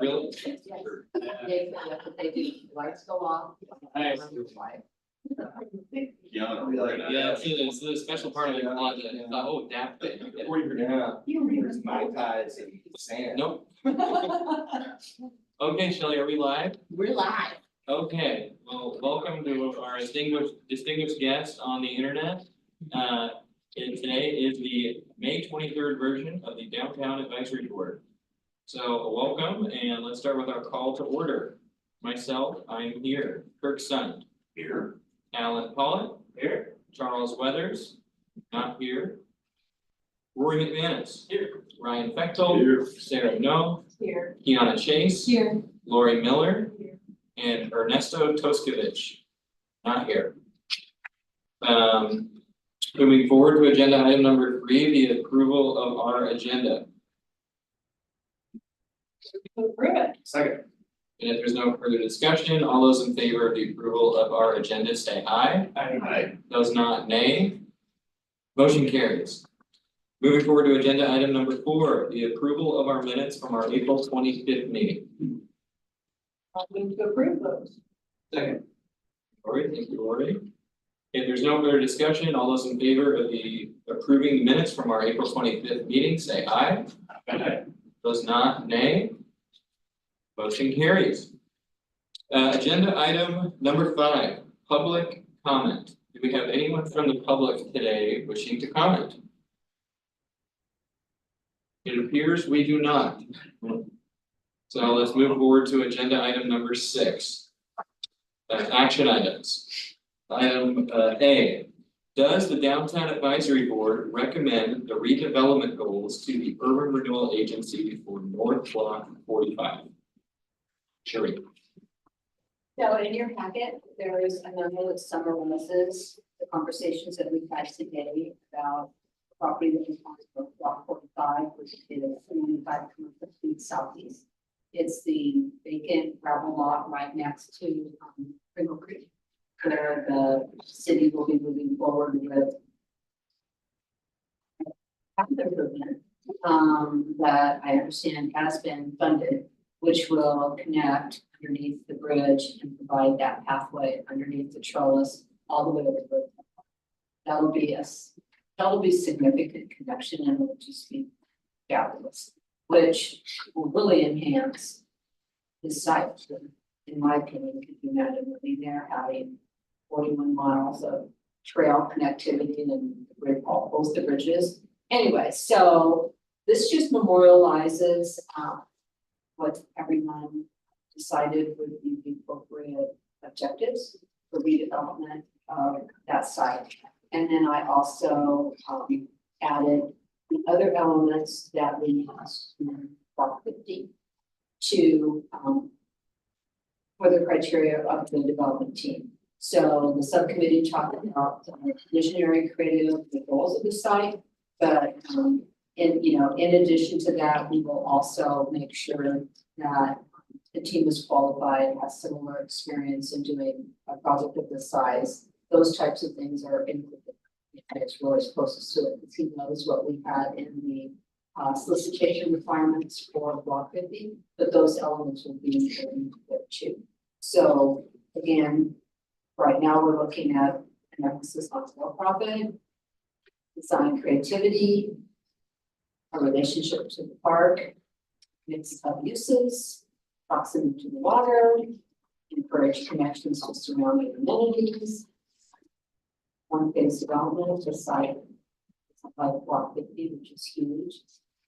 Really? They do, lights go off. Nice. Yeah. Yeah, it's the special part of the closet, I thought, oh, that thing. Yeah. There's my ties and sand. Nope. Okay, Shelley, are we live? We're live. Okay, well, welcome to our distinguished guest on the internet. And today is the May 23rd version of the Downtown Advisory Board. So welcome, and let's start with our call to order. Myself, I'm here. Kirk Sund. Here. Alan Pollitt. Here. Charles Weathers. Not here. Rory McManus. Here. Ryan Fechtel. Here. Sarah No. Here. Kiana Chase. Here. Lori Miller. Here. And Ernesto Toskovich. Not here. Moving forward to agenda item number 3, the approval of our agenda. Approve it. Second. And if there's no further discussion, all those in favor of the approval of our agenda say aye. Aye. Those not, nay. Motion carries. Moving forward to agenda item number 4, the approval of our minutes from our April 25th meeting. I'll move to approve those. Second. Lori, thank you, Lori. If there's no further discussion, all those in favor of the approving the minutes from our April 25th meeting, say aye. Aye. Those not, nay. Motion carries. Agenda item number 5, public comment. Do we have anyone from the public today wishing to comment? It appears we do not. So let's move forward to agenda item number 6. Action items. Item A. Does the Downtown Advisory Board recommend the redevelopment goals to the Urban Renewal Agency for North Block 45? Sherry. So in your packet, there is a number that summarizes the conversations that we've had today about property that is on block 45, which is 75 commercial street southeast. It's the vacant gravel lot right next to Pringle Creek, where the city will be moving forward with capital improvement that I understand has been funded, which will connect underneath the bridge and provide that pathway underneath the trellis all the way over the. That'll be significant connection and will just be fabulous, which will really enhance the site. In my opinion, could you imagine living there, having 41 miles of trail connectivity and both the bridges. Anyway, so this just memorializes what everyone decided would be the appropriate objectives for redevelopment of that site. And then I also added the other elements that we asked in block 50 to for the criteria of the development team. So the subcommittee talked about visionary, creative, the goals of the site, but in addition to that, we will also make sure that the team is qualified, has similar experience in doing a project of this size. Those types of things are included. It's really supposed to it. The team knows what we had in the solicitation requirements for block 50, but those elements will be included there too. So again, right now we're looking at an emphasis on for-profit, design creativity, a relationship to the park, mix of uses, proximity to the water, encourage connections to surrounding amenities, one-phase development of the site, like block 50, which is huge.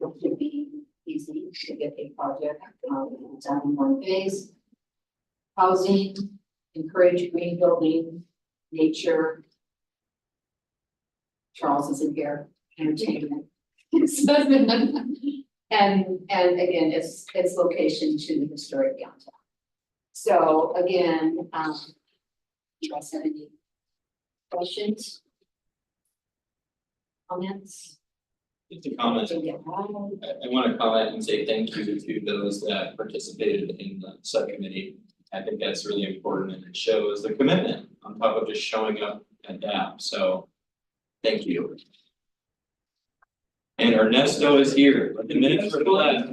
It should be easy to get a project done in one phase. Housing, encourage green building, nature. Charles isn't here, entertainment. and again, it's location to the historic downtown. So again, you guys have any questions? Comments? Just a comment. Yeah. I want to comment and say thank you to those that participated in the subcommittee. I think that's really important and it shows the commitment on top of just showing up and adapt. So thank you. And Ernesto is here, let the minutes reflect.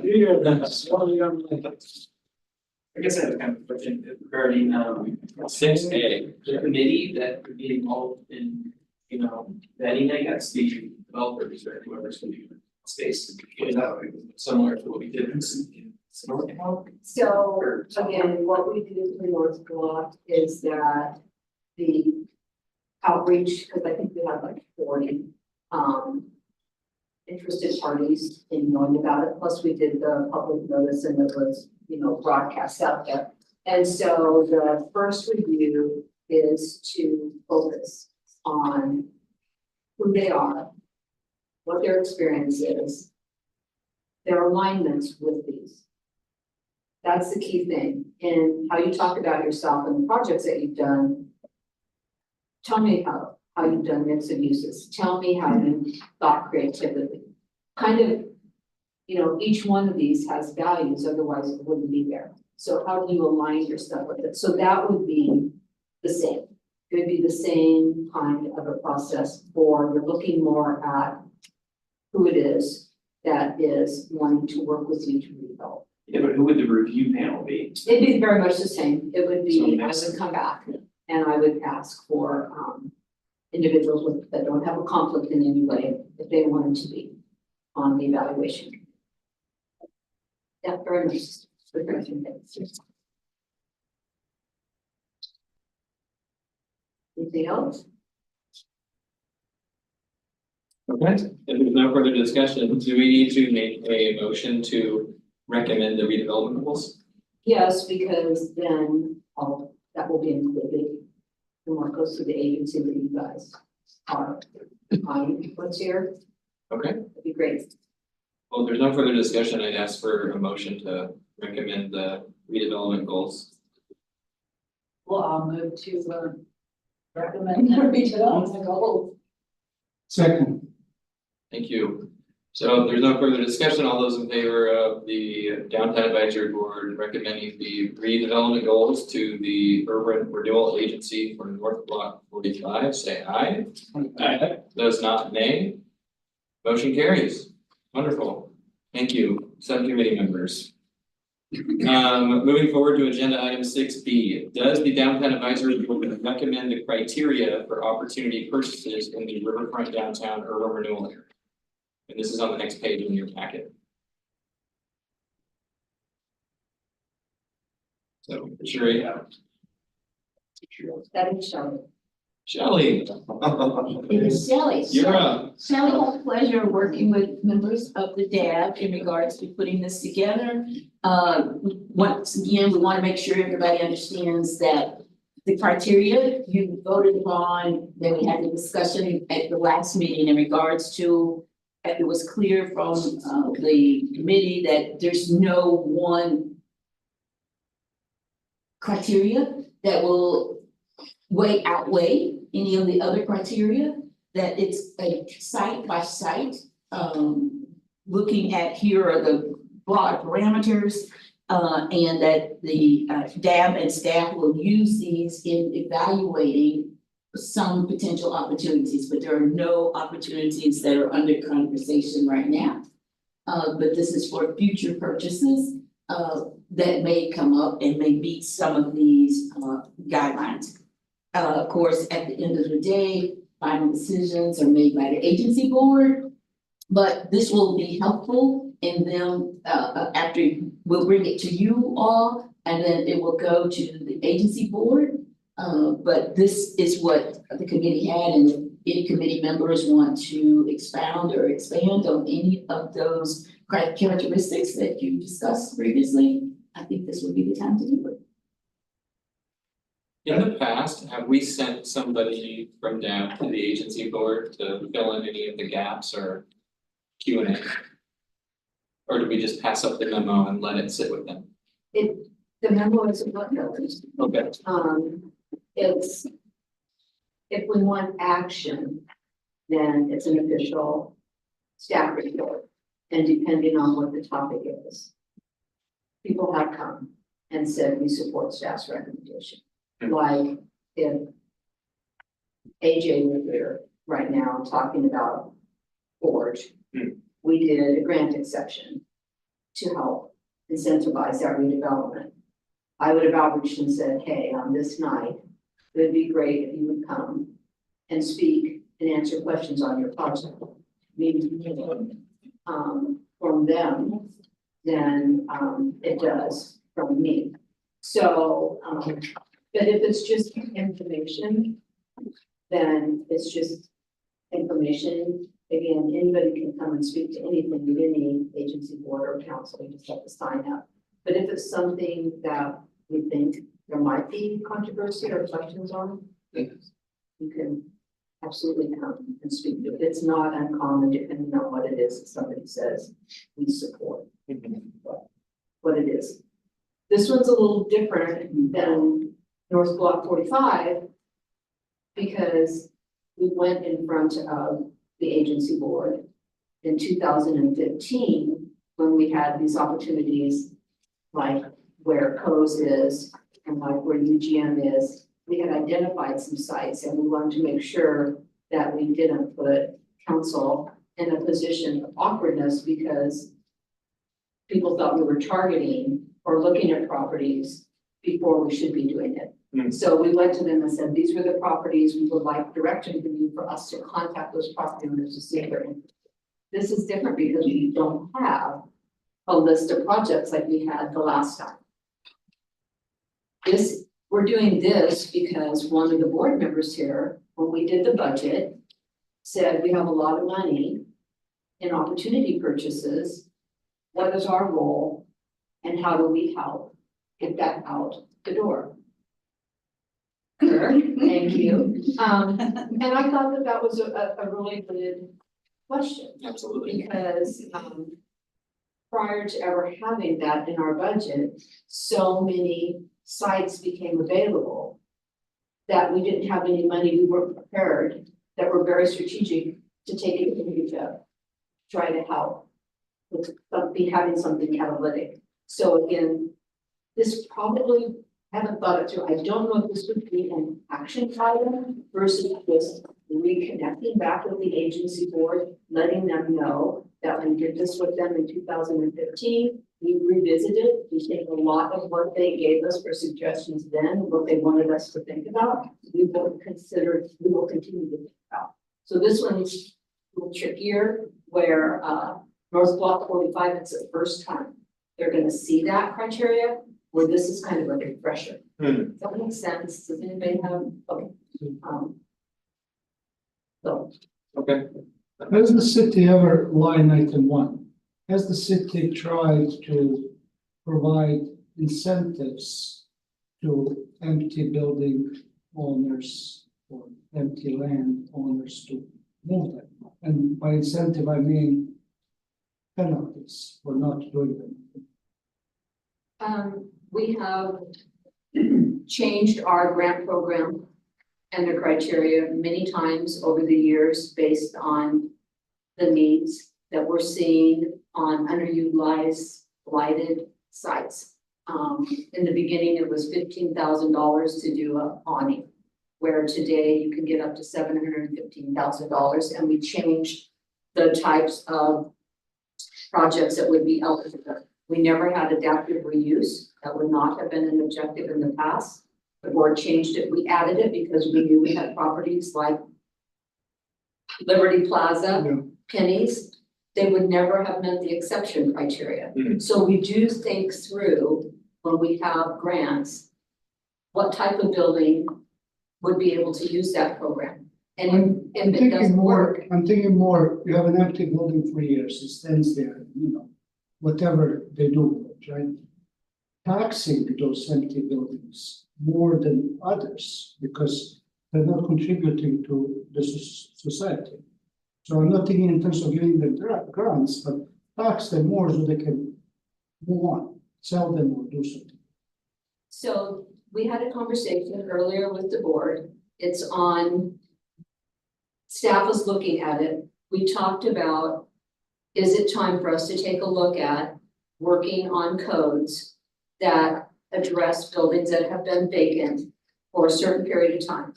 I guess I have a kind of question regarding 6A. the committee that would be involved in, vetting, I guess, the developers or whoever's gonna be in space. Is that similar to what we did in Sonoma? So again, what we do for North Block is that the outreach, because I think we have like 40 interested parties in knowing about it. Plus we did the public notice and it was, broadcast out there. And so the first review is to focus on who they are, what their experience is, their alignments with these. That's the key thing. And how you talk about yourself and the projects that you've done. Tell me how you've done mix of uses. Tell me how you thought creatively. Kind of, each one of these has values, otherwise it wouldn't be there. So how do you align yourself with it? So that would be the same. It would be the same kind of a process for you're looking more at who it is that is wanting to work with you to redevelop. Yeah, but who would the review panel be? It'd be very much the same. It would So be, I next- would come back and I would ask for individuals that don't have a conflict in any way, if they wanted to be on the evaluation. Yeah, very much. Very much. Anything else? Okay, if there's no further discussion, do we need to make a motion to recommend the redevelopment goals? Yes, because then all that will be included. And what goes to the agency that you guys are on, what's here, Okay, that'd be great. well, if there's no further discussion, I'd ask for a motion to recommend the redevelopment goals. Well, I'll move to recommend the redevelopment goals. Second. Thank you. So if there's no further discussion, all those in favor of the Downtown Advisory Board recommending the redevelopment goals to the Urban Renewal Agency for North Block 45, say aye. Aye. Those not, nay. Motion carries. Wonderful. Thank you, subcommittee members. Moving forward to agenda item 6B, does the Downtown Advisory Board recommend the criteria for opportunity purchases in the Riverfront Downtown Urban Renewal Area? And this is on the next page in your packet. So, Sherry, That is Shelley. Shelley, It is Shelley. you're up. Shelley had the pleasure of working with members of the DAB in regards to putting this together. Once again, we want to make sure everybody understands that the criteria you voted upon, then we had the discussion at the last meeting in regards to, it was clear from the committee that there's no one criteria that will outweigh any of the other criteria, that it's a site by site, looking at here are the broad parameters, and that the DAB and staff will use these in evaluating some potential opportunities, but there are no opportunities that are under conversation right now. But this is for future purchases that may come up and may meet some of these guidelines. Of course, at the end of the day, final decisions are made by the agency board. But this will be helpful in them, after we'll bring it to you all, and then it will go to the agency board. But this is what the committee had, and if any committee members want to expound or expand on any of those characteristics that you discussed previously, I think this would be the time to do it. In the past, have we sent somebody from DAB to the agency board to fill in any of the gaps or Q&A? Or did we just pass up the memo and let it sit with them? The memo is what notes. Okay, It's, if we want action, then it's an official staff report. And depending on what the topic is, people have come and said we support staff's recommendation. Like if AJ were here right now talking about Forge, we did a grant exception to help incentivize that redevelopment. I would have outreached and said, hey, on this night, it would be great if you would come and speak and answer questions on your project. Maybe from them than it does from me. So, but if it's just information, then it's just information. Again, anybody can come and speak to anything at any agency, board, or council, you just have to sign up. But if it's something that we think there might be controversy or questions on, you can absolutely come and speak. If it's not uncommon, depending on what it is that somebody says, we support what it is. This one's a little different than North Block 45 because we went in front of the agency board in 2015 when we had these opportunities like where COES is and like where UGM is. We had identified some sites and we wanted to make sure that we didn't put council in a position of awkwardness because people thought we were targeting or looking at properties before we should be doing it. So we went to them and said, these were the properties we would like direction from you for us to contact those property owners to see if they're interested. This is different because we don't have a list of projects like we had the last time. We're doing this because one of the board members here, when we did the budget, said we have a lot of money in opportunity purchases. What is our role and how do we help get that out the door? Sure, thank you. And I thought that that was a really good question. Absolutely. Because prior to ever having that in our budget, so many sites became available that we didn't have any money, we weren't prepared, that were very strategic to take advantage of, try to help with having something catalytic. So again, this probably, haven't thought it through, I don't know if this would be an action item versus just reconnecting back with the agency board, letting them know that when we did this with them in 2015, we revisited, we take a lot of what they gave us for suggestions then, what they wanted us to think about, we will continue to think about. So this one's a little trickier, where North Block 45, it's the first time they're gonna see that criteria, where this is kind of a refresher. Does that make sense? Does anybody have, okay. So, Okay. Has the city ever, line item 1, has the city tried to provide incentives to empty building owners or empty land owners to move them? And by incentive, I mean penalties for not doing them. we have changed our grant program and the criteria many times over the years based on the needs that we're seeing on underutilized blighted sites. In the beginning, it was $15,000 to do a awning, where today you can get up to $715,000, and we changed the types of projects that would be eligible. We never had adaptive reuse. That would not have been an objective in the past. The board changed it. We added it because we knew we had properties like Liberty Plaza, Yeah. Pennies. They would never have met the exception criteria. Mhm. So we do think through when we have grants, what type of building would be able to use that program? And if it doesn't work, I'm thinking more, you have an empty building for years, it stands there, whatever they do with it, right? Taxing those empty buildings more than others because they're not contributing to the society. So I'm not thinking in terms of giving them grants, but tax them more so they can move on, sell them or do something. so we had a conversation earlier with the board. It's on. Staff was looking at it. We talked about, is it time for us to take a look at working on codes that address buildings that have been vacant for a certain period of time?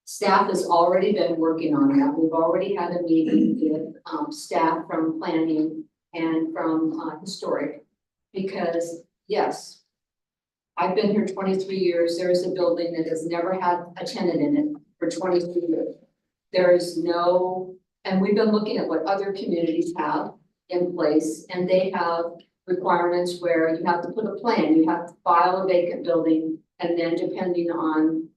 Staff has already been working on that. We've already had a meeting with staff from planning and from historic. Because, yes, I've been here 23 years. There is a building that has never had a tenant in it for 23 years. There is no, and we've been looking at what other communities have in place, and they have requirements where you have to put a plan, you have to file a vacant building, and then depending on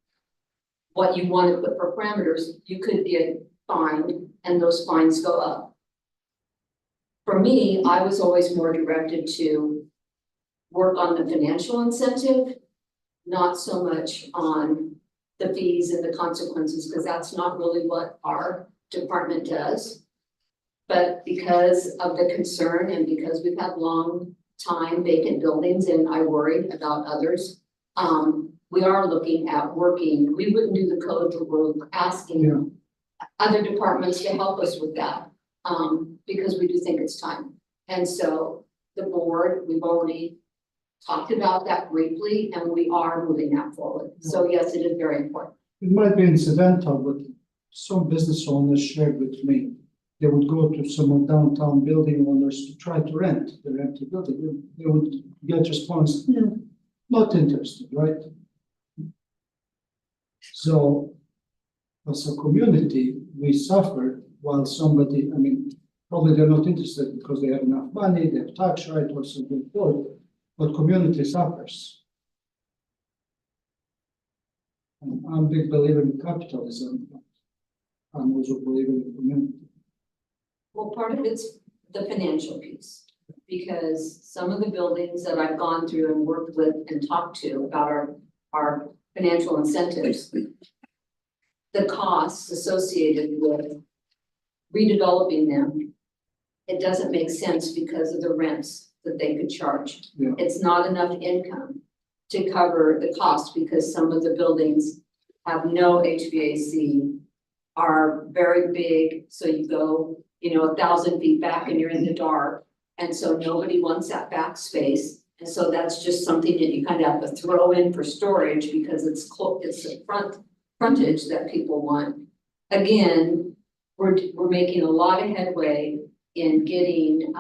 what you want to put for parameters, you could get fined, and those fines go up. For me, I was always more directed to work on the financial incentive, not so much on the fees and the consequences, because that's not really what our department does. But because of the concern and because we've had long time vacant buildings and I worry about others, we are looking at working, we wouldn't do the code, but we're asking other departments to help us with that, because we do think it's time. And so the board, we've already talked about that briefly, and we are moving that forward. So yes, it is very important. It might be incidental, but some business owners shared with me. They would go to some downtown building owners to try to rent their empty building. They would get response, not interested, right? So as a community, we suffer while somebody, I mean, probably they're not interested because they have enough money, they have tax right or something for it, but community suffers. And I'm a big believer in capitalism. I'm also a believer in the community. Well, part of it's the financial piece, because some of the buildings that I've gone through and worked with and talked to about our financial incentives, the costs associated with redeveloping them, it doesn't make sense because of the rents that they could charge. Yeah. It's not enough income to cover the cost because some of the buildings have no HVAC, are very big, so you go, 1,000 feet back and you're in the dark. And so nobody wants that back space. And so that's just something that you kind of have to throw in for storage because it's the frontage that people want. Again, we're making a lot of headway in getting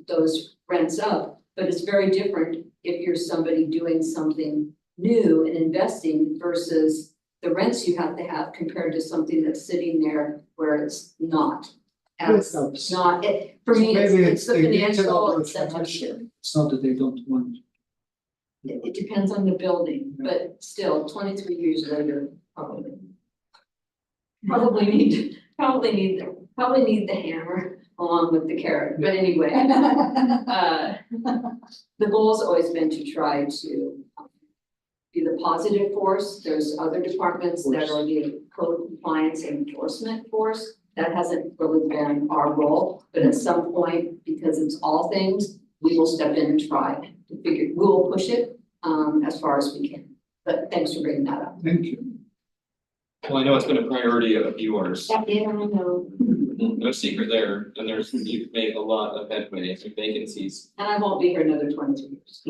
those rents up, but it's very different if you're somebody doing something new and investing versus the rents you have to have compared to something that's sitting there where it's not. As Yes. not, for me, Maybe it's the they did financial tell us incentive. hardship. It's not that they don't want. It depends on the building, but still, 23 years later, probably need the hammer along with the carrot, but anyway. The goal's always been to try to be the positive force. There's other departments that are the code compliance and enforcement force. That hasn't really been our role, but at some point, because it's all things, we will step in and try to we will push it as far as we can. But thanks for bringing that up. Thank you. Well, I know it's been a priority of yours, Yeah, I know. no secret there, and you've made a lot of headway in vacancies. And I won't be here another 22 years.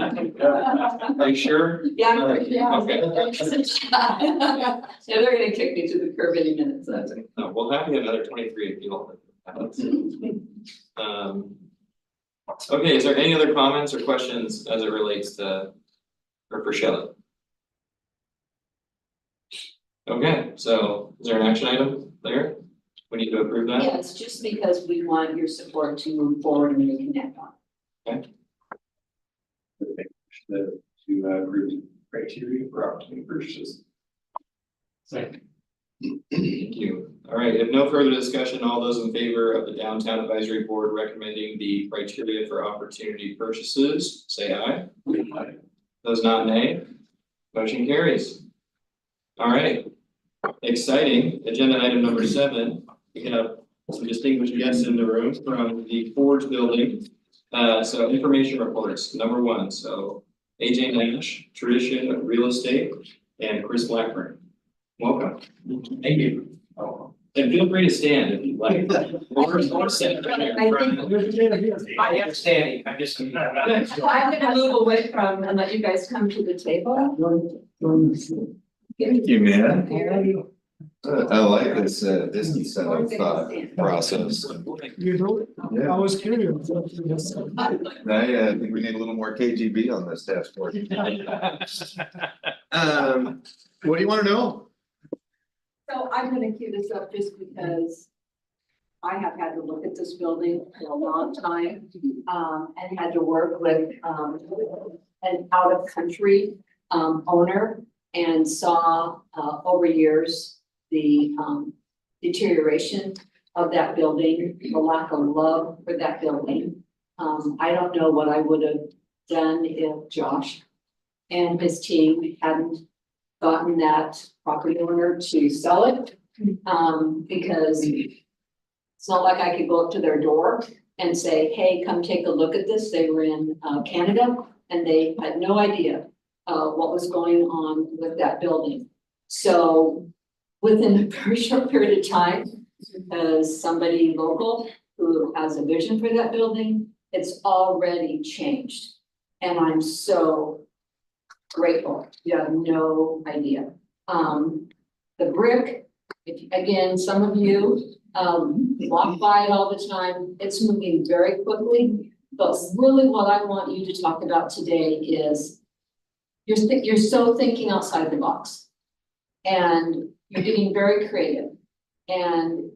Are you sure? Yeah, I'm pretty sure. Okay. Yeah, they're gonna kick me to the curb any minute, so that's okay. No, we'll have you another 23 if you want. Okay, is there any other comments or questions as it relates to, or for Shelley? Okay, so is there an action item there? We need to approve that? Yeah, it's just because we want your support to move forward and reconnect on. To approve criteria for opportunity purchases. Second. Thank you. All right, if no further discussion, all those in favor of the Downtown Advisory Board recommending the criteria for opportunity purchases, say aye. Aye. Those not nay. Motion carries. All right. Exciting. Agenda item number 7. We have some distinguished guests in the room from the Forge Building. So information reports, number 1. So AJ Nash, Tradition Real Estate, and Chris Blackburn. Welcome. Thank you. And feel free to stand if you'd like. Or sit right here in front. I am standing, I'm just. I'm gonna move away from and let you guys come to the table. Thank you, man. I like this distance set of process. You know, Yeah. I was curious. I think we need a little more KGB on this task force. What do you wanna know? So I'm gonna cue this up just because I have had to look at this building for a long time, and had to work with, an out-of-country, owner and saw, over years, the, deterioration of that building, the lack of love for that building. I don't know what I would have done if Josh and his team hadn't gotten that property owner to sell it. Because it's not like I could go up to their door and say, hey, come take a look at this. They were in Canada and they had no idea what was going on with that building. So within a very short period of time, as somebody local who has a vision for that building, it's already changed. And I'm so grateful. You have no idea. The brick, again, some of you walk by it all the time. It's moving very quickly. But really what I want you to talk about today is you're so thinking outside the box. And you're getting very creative. And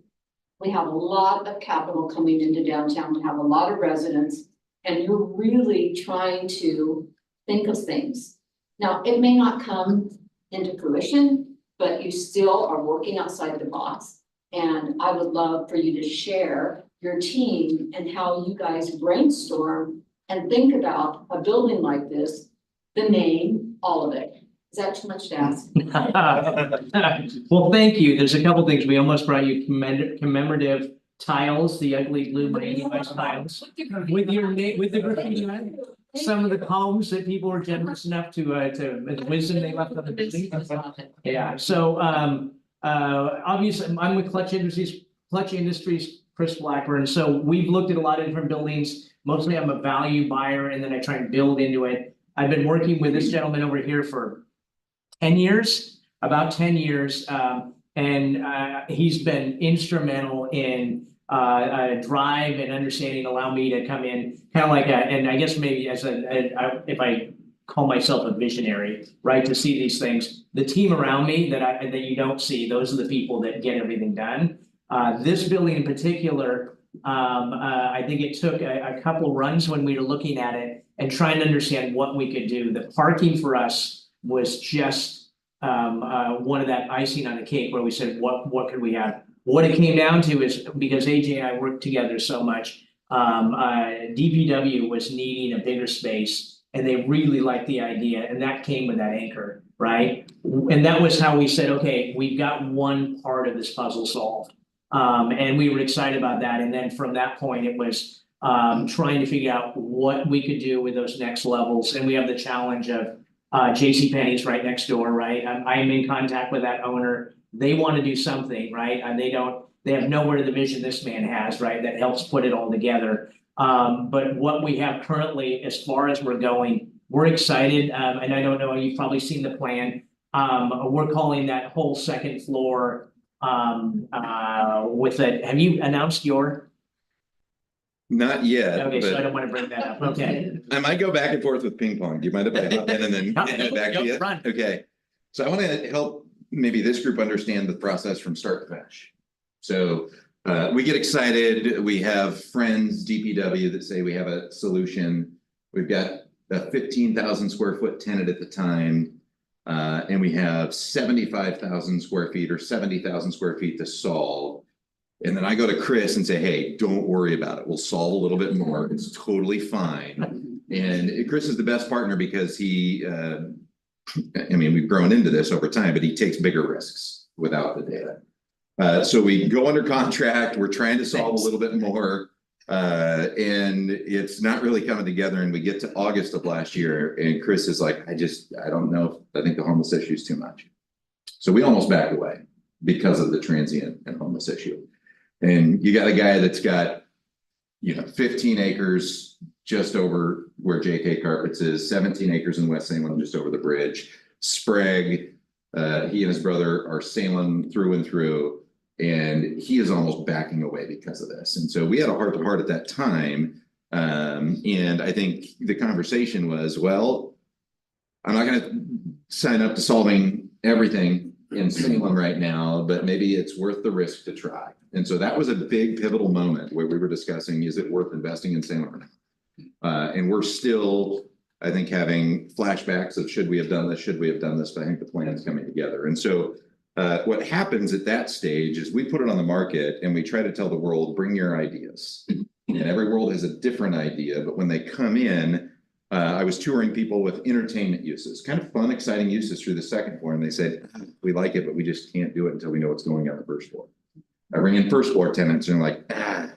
we have a lot of capital coming into downtown. We have a lot of residents. And you're really trying to think of things. Now, it may not come into fruition, but you still are working outside the box. And I would love for you to share your team and how you guys brainstorm and think about a building like this, the name, all of it. Is that too much to ask? Well, thank you. There's a couple things. We almost brought you commemorative tiles, the ugly blue Miami Vice tiles. With your name, with the graffiti on it. Some of the poems that people were generous enough to the wisdom they left on the building. Yeah, so obviously, I'm with Clutch Industries, Chris Blackburn, so we've looked at a lot of different buildings. Mostly I'm a value buyer and then I try and build into it. I've been working with this gentleman over here for 10 years, about 10 years, and he's been instrumental in drive and understanding, allow me to come in, kind of like and I guess maybe as if I call myself a visionary, right, to see these things. The team around me that you don't see, those are the people that get everything done. This building in particular, I think it took a couple runs when we were looking at it and trying to understand what we could do. The parking for us was just one of that icing on the cake where we said, what could we have? What it came down to is because AJ and I worked together so much, DPW was needing a bigger space and they really liked the idea and that came with that anchor, right? And that was how we said, okay, we've got one part of this puzzle solved. And we were excited about that. And then from that point, it was trying to figure out what we could do with those next levels. And we have the challenge of JCPenney's right next door, right? I'm in contact with that owner. They want to do something, right? And they have nowhere the vision this man has, right? That helps put it all together. But what we have currently, as far as we're going, we're excited. And I don't know, you've probably seen the plan. We're calling that whole second floor with it. Have you announced your? Not yet, Okay, so I but don't want to bring that up. Okay. I might go back and forth with ping pong. Do you mind if I hop in and then No, hand it back to go you? run. Okay, so I want to help maybe this group understand the process from start to finish. So we get excited. We have friends, DPW, that say we have a solution. We've got a 15,000 square foot tenant at the time. And we have 75,000 square feet or 70,000 square feet to solve. And then I go to Chris and say, hey, don't worry about it. We'll solve a little bit more. It's totally fine. And Chris is the best partner because he, I mean, we've grown into this over time, but he takes bigger risks without the data. So we go under contract. We're trying to solve a little bit more. And it's not really coming together. And we get to August of last year and Chris is like, I don't know. I think the homeless issue is too much. So we almost backed away because of the transient and homeless issue. And you got a guy that's got, 15 acres just over where JK Carpets is, 17 acres in West Salem, just over the bridge, Sprague, He and his brother are Salem through and through. And he is almost backing away because of this. And so we had a heart to heart at that time. And I think the conversation was, well, I'm not gonna sign up to solving everything in Salem right now, but maybe it's worth the risk to try. And so that was a big pivotal moment where we were discussing, is it worth investing in Salem or not? And we're still, I think, having flashbacks of should we have done this, should we have done this, but I think the plan is coming together. And so what happens at that stage is we put it on the market and we try to tell the world, bring your ideas. And every world has a different idea, but when they come in, I was touring people with entertainment uses, kind of fun, exciting uses through the second floor, and they said, we like it, but we just can't do it until we know what's going on the first floor. I bring in first floor tenants and they're like,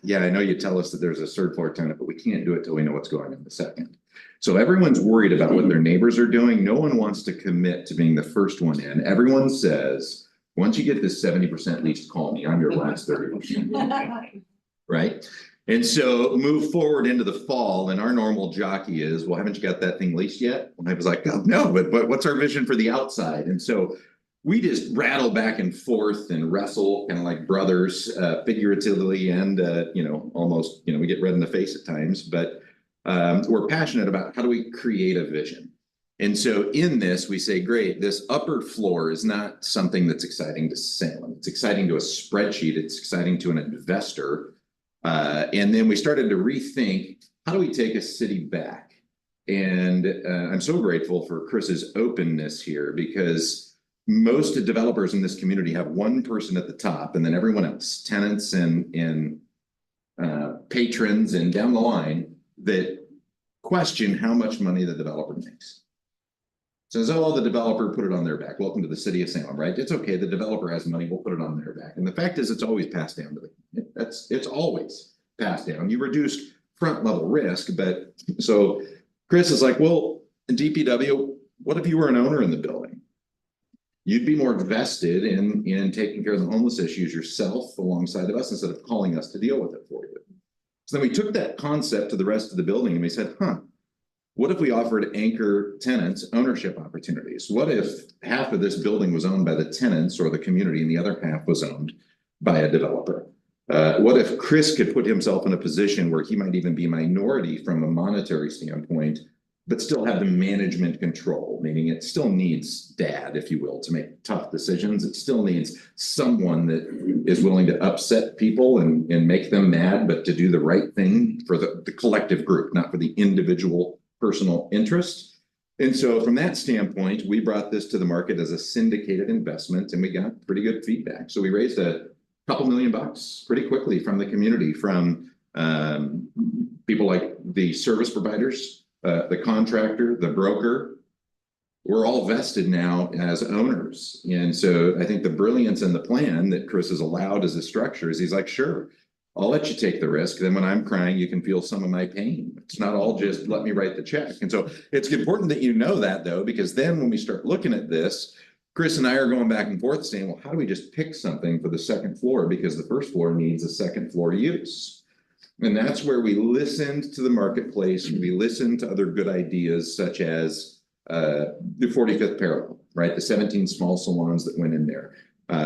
yeah, I know you tell us that there's a third floor tenant, but we can't do it till we know what's going on the second. So everyone's worried about what their neighbors are doing. No one wants to commit to being the first one in. Everyone says, once you get this 70% lease, call me, I'm your last 30%. Right? And so move forward into the fall, and our normal jockey is, well, haven't you got that thing leased yet? And I was like, oh, no, but what's our vision for the outside? And so we just rattle back and forth and wrestle, kind of like brothers, figuratively and almost, we get red in the face at times, but we're passionate about how do we create a vision. And so in this, we say, great, this upper floor is not something that's exciting to Salem. It's exciting to a spreadsheet. It's exciting to an investor. And then we started to rethink, how do we take a city back? And I'm so grateful for Chris's openness here, because most developers in this community have one person at the top and then everyone else, tenants and patrons and down the line, that question how much money the developer makes. Says, oh, the developer put it on their back. Welcome to the city of Salem, right? It's okay. The developer has money. We'll put it on their back. And the fact is, it's always passed down to them. It's always passed down. You reduce front level risk, but so Chris is like, well, DPW, what if you were an owner in the building? You'd be more vested in taking care of the homeless issues yourself alongside of us instead of calling us to deal with it for you. So then we took that concept to the rest of the building and we said, what if we offered anchor tenants ownership opportunities? What if half of this building was owned by the tenants or the community and the other half was owned by a developer? What if Chris could put himself in a position where he might even be minority from a monetary standpoint, but still have the management control, meaning it still needs dad, if you will, to make tough decisions. It still needs someone that is willing to upset people and make them mad, but to do the right thing for the collective group, not for the individual personal interest. And so from that standpoint, we brought this to the market as a syndicated investment and we got pretty good feedback. So we raised a couple $1 million pretty quickly from the community, from people like the service providers, the contractor, the broker. We're all vested now as owners. And so I think the brilliance in the plan that Chris has allowed as a structure is he's like, sure, I'll let you take the risk. Then when I'm crying, you can feel some of my pain. It's not all just let me write the check. And so it's important that you know that, though, because then when we start looking at this, Chris and I are going back and forth saying, well, how do we just pick something for the second floor? Because the first floor needs a second floor use. And that's where we listened to the marketplace. We listened to other good ideas, such as the 45th parallel, right? The 17 small salons that went in there.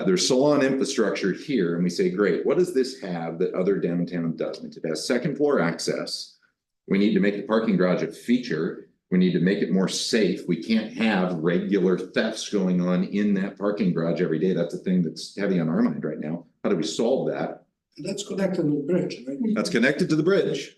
There's salon infrastructure here, and we say, great, what does this have that other downtown doesn't? It has second floor access. We need to make the parking garage a feature. We need to make it more safe. We can't have regular thefts going on in that parking garage every day. That's a thing that's heavy on our mind right now. How do we solve that? That's connected to the bridge, right? That's connected to the bridge.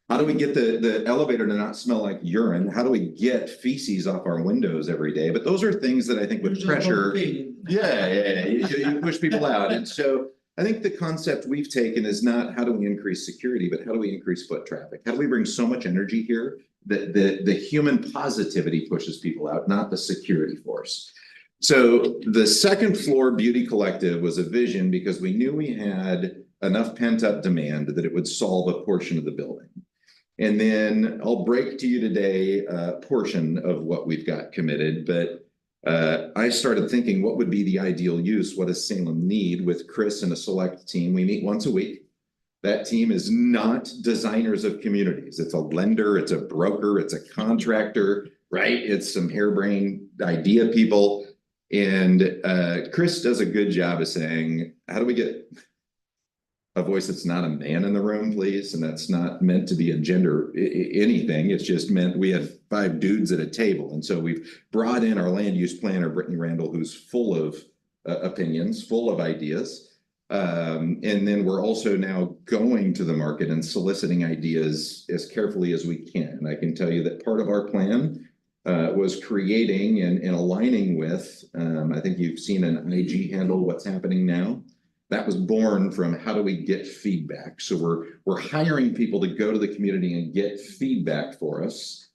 How do we get the elevator to not smell like urine? How do we get feces off our windows every day? But those are things that I think with pressure, you push people out. And so I think the concept we've taken is not how do we increase security, but how do we increase foot traffic? How do we bring so much energy here that the human positivity pushes people out, not the security force? So the second floor Beauty Collective was a vision because we knew we had enough pent up demand that it would solve a portion of the building. And then I'll break to you today a portion of what we've got committed, but I started thinking what would be the ideal use? What does Salem need? With Chris and a select team, we meet once a week. That team is not designers of communities. It's a lender, it's a broker, it's a contractor, right? It's some harebrained idea people. And Chris does a good job of saying, how do we get a voice that's not a man in the room, please? And that's not meant to be a gender anything. It's just meant we have 5 dudes at a table. And so we've brought in our land use planner, Brittany Randall, who's full of opinions, full of ideas. And then we're also now going to the market and soliciting ideas as carefully as we can. And I can tell you that part of our plan was creating and aligning with, I think you've seen an IG handle, What's Happening Now. That was born from how do we get feedback? So we're hiring people to go to the community and get feedback for us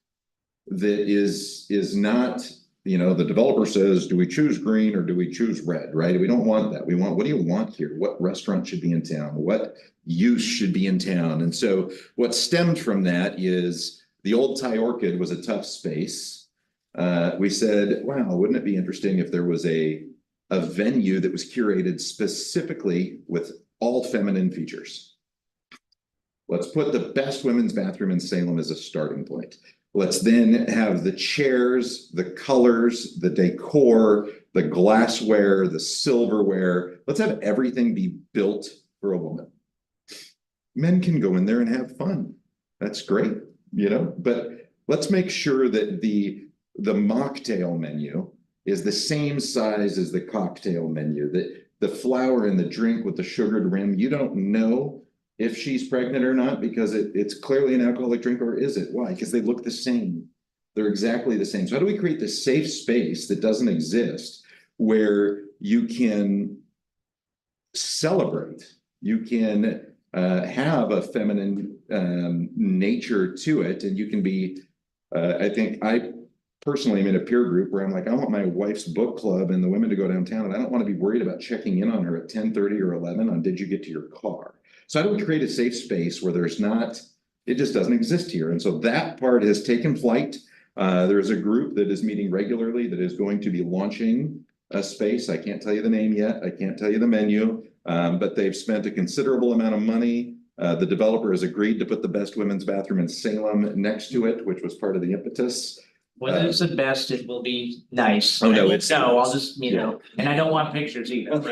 that is not, you know, the developer says, do we choose green or do we choose red, right? We don't want that. We want, what do you want here? What restaurant should be in town? What use should be in town? And so what stemmed from that is the old Thai Orchid was a tough space. We said, wow, wouldn't it be interesting if there was a venue that was curated specifically with all feminine features? Let's put the best women's bathroom in Salem as a starting point. Let's then have the chairs, the colors, the decor, the glassware, the silverware. Let's have everything be built for a woman. Men can go in there and have fun. That's great, you know, but let's make sure that the mocktail menu is the same size as the cocktail menu, that the flower in the drink with the sugared rim, you don't know if she's pregnant or not because it's clearly an alcoholic drink, or is it? Why? Because they look the same. They're exactly the same. So how do we create this safe space that doesn't exist where you can celebrate, you can have a feminine nature to it, and you can be, I think I personally am in a peer group where I'm like, I want my wife's book club and the women to go downtown, and I don't want to be worried about checking in on her at 10:30 or 11 on did you get to your car? So how do we create a safe space where there's not, it just doesn't exist here? And so that part has taken flight. There's a group that is meeting regularly that is going to be launching a space. I can't tell you the name yet. I can't tell you the menu, but they've spent a considerable amount of money. The developer has agreed to put the best women's bathroom in Salem next to it, which was part of the impetus. Whether it's the best, it will be nice. Oh, no, I won't it's- know, I'll just, you know, and I don't want pictures either. And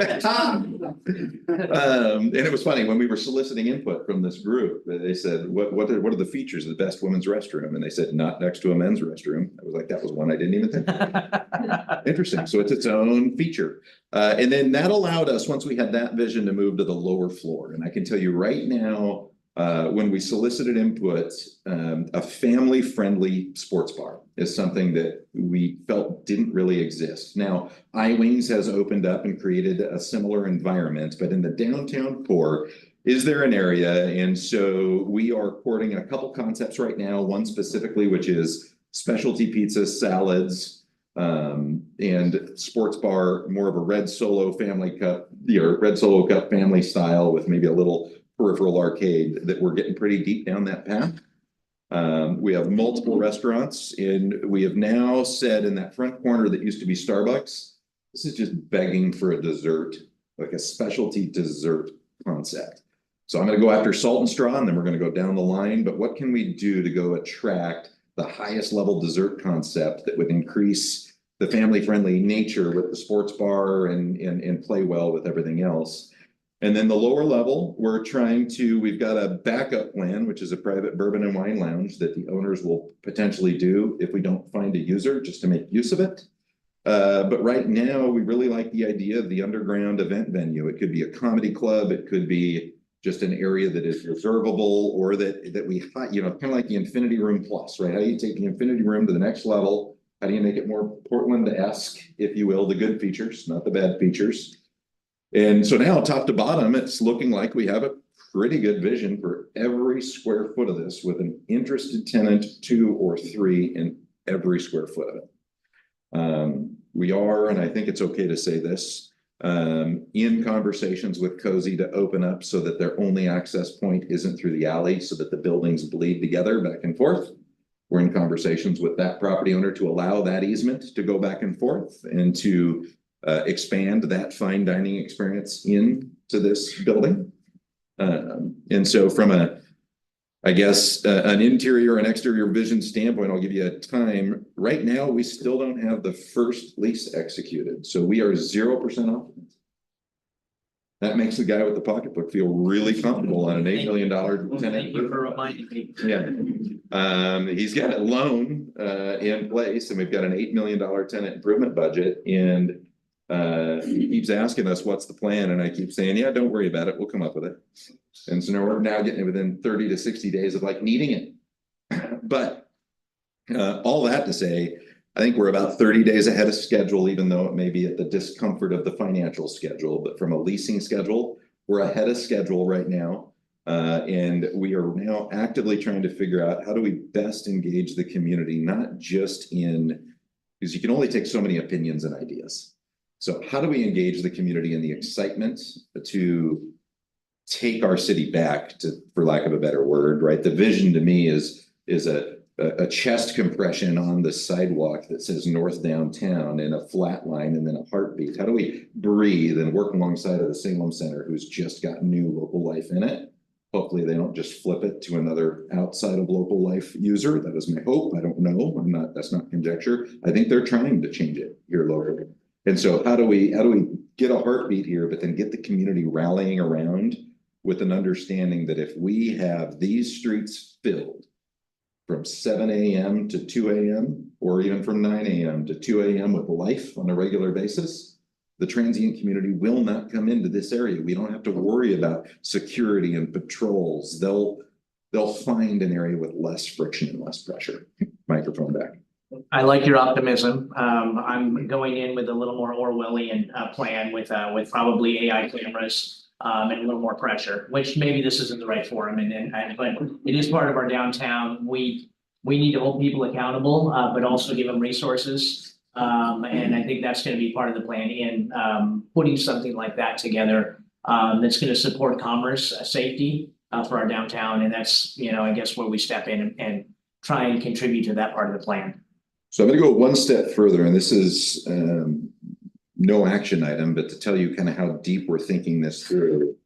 it was funny when we were soliciting input from this group, they said, what are the features of the best women's restroom? And they said, not next to a men's restroom. I was like, that was one I didn't even think of. Interesting. So it's its own feature. And then that allowed us, once we had that vision, to move to the lower floor. And I can tell you right now, when we solicited input, a family-friendly sports bar is something that we felt didn't really exist. Now, iWings has opened up and created a similar environment, but in the downtown core, is there an area? And so we are courting a couple concepts right now, one specifically, which is specialty pizzas, salads, and sports bar, more of a red solo family cup, or red solo cup family style with maybe a little peripheral arcade, that we're getting pretty deep down that path. We have multiple restaurants, and we have now said in that front corner that used to be Starbucks, this is just begging for a dessert, like a specialty dessert concept. So I'm going to go after Salt and Straw, and then we're going to go down the line. But what can we do to go attract the highest level dessert concept that would increase the family-friendly nature with the sports bar and play well with everything else? And then the lower level, we've got a backup plan, which is a private bourbon and wine lounge that the owners will potentially do if we don't find a user, just to make use of it. But right now, we really like the idea of the underground event venue. It could be a comedy club. It could be just an area that is reservable, or that we, you know, kind of like the Infinity Room Plus, right? How do you take the Infinity Room to the next level? How do you make it more Portland-esque, if you will, the good features, not the bad features? And so now, top to bottom, it's looking like we have a pretty good vision for every square foot of this, with an interested tenant, 2 or 3 in every square foot of it. We are, and I think it's okay to say this, in conversations with Cozy to open up so that their only access point isn't through the alley, so that the buildings bleed together back and forth. We're in conversations with that property owner to allow that easement to go back and forth, and to expand that fine dining experience into this building. And so from a I guess, an interior and exterior vision standpoint, I'll give you a time. Right now, we still don't have the first lease executed, so we are 0% occupancy. That makes the guy with the pocketbook feel really comfortable on an $8 million tenant. Thank you for reminding me. Yeah, he's got a loan in place and we've got an $8 million tenant improvement budget and. He keeps asking us, what's the plan? And I keep saying, yeah, don't worry about it. We'll come up with it. And so now we're getting it within 30 to 60 days of like needing it. But all that to say, I think we're about 30 days ahead of schedule, even though it may be at the discomfort of the financial schedule, but from a leasing schedule, we're ahead of schedule right now. And we are now actively trying to figure out how do we best engage the community, not just in, because you can only take so many opinions and ideas. So how do we engage the community in the excitement to take our city back to, for lack of a better word, right? The vision to me is a chest compression on the sidewalk that says North Downtown in a flat line and then a heartbeat. How do we breathe and work alongside of the Salem Center, who's just got new local life in it? Hopefully they don't just flip it to another outside of local life user. That is my hope. I don't know. That's not conjecture. I think they're trying to change it here locally. And so how do we get a heartbeat here, but then get the community rallying around with an understanding that if we have these streets filled from 7 a.m. to 2 a.m. or even from 9 a.m. to 2 a.m. with life on a regular basis, the transient community will not come into this area. We don't have to worry about security and patrols. They'll find an area with less friction and less pressure. Microphone back. I like your optimism. I'm going in with a little more Orwellian plan with probably AI cameras and a little more pressure, which maybe this isn't the right forum but it is part of our downtown. We need to hold people accountable, but also give them resources. And I think that's going to be part of the plan in putting something like that together that's going to support commerce, safety for our downtown. And that's, I guess where we step in and try and contribute to that part of the plan. So I'm going to go one step further, and this is no action item, but to tell you kind of how deep we're thinking this through.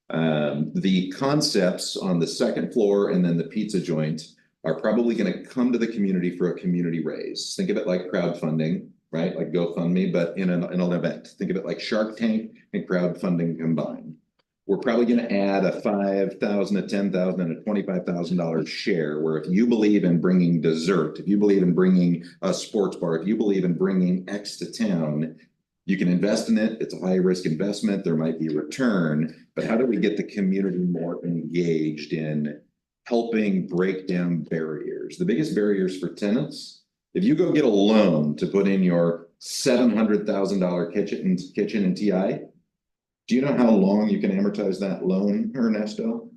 The concepts on the second floor and then the pizza joint are probably going to come to the community for a community raise. Think of it like crowdfunding, right? Like GoFundMe, but in an event. Think of it like Shark Tank and crowdfunding combined. We're probably going to add a $5,000, a $10,000, and a $25,000 share, where if you believe in bringing dessert, if you believe in bringing a sports bar, if you believe in bringing X to town, you can invest in it. It's a high risk investment. There might be a return, but how do we get the community more engaged in helping break down barriers? The biggest barriers for tenants, if you go get a loan to put in your $700,000 kitchen and TI, do you know how long you can amortize that loan, Ernesto?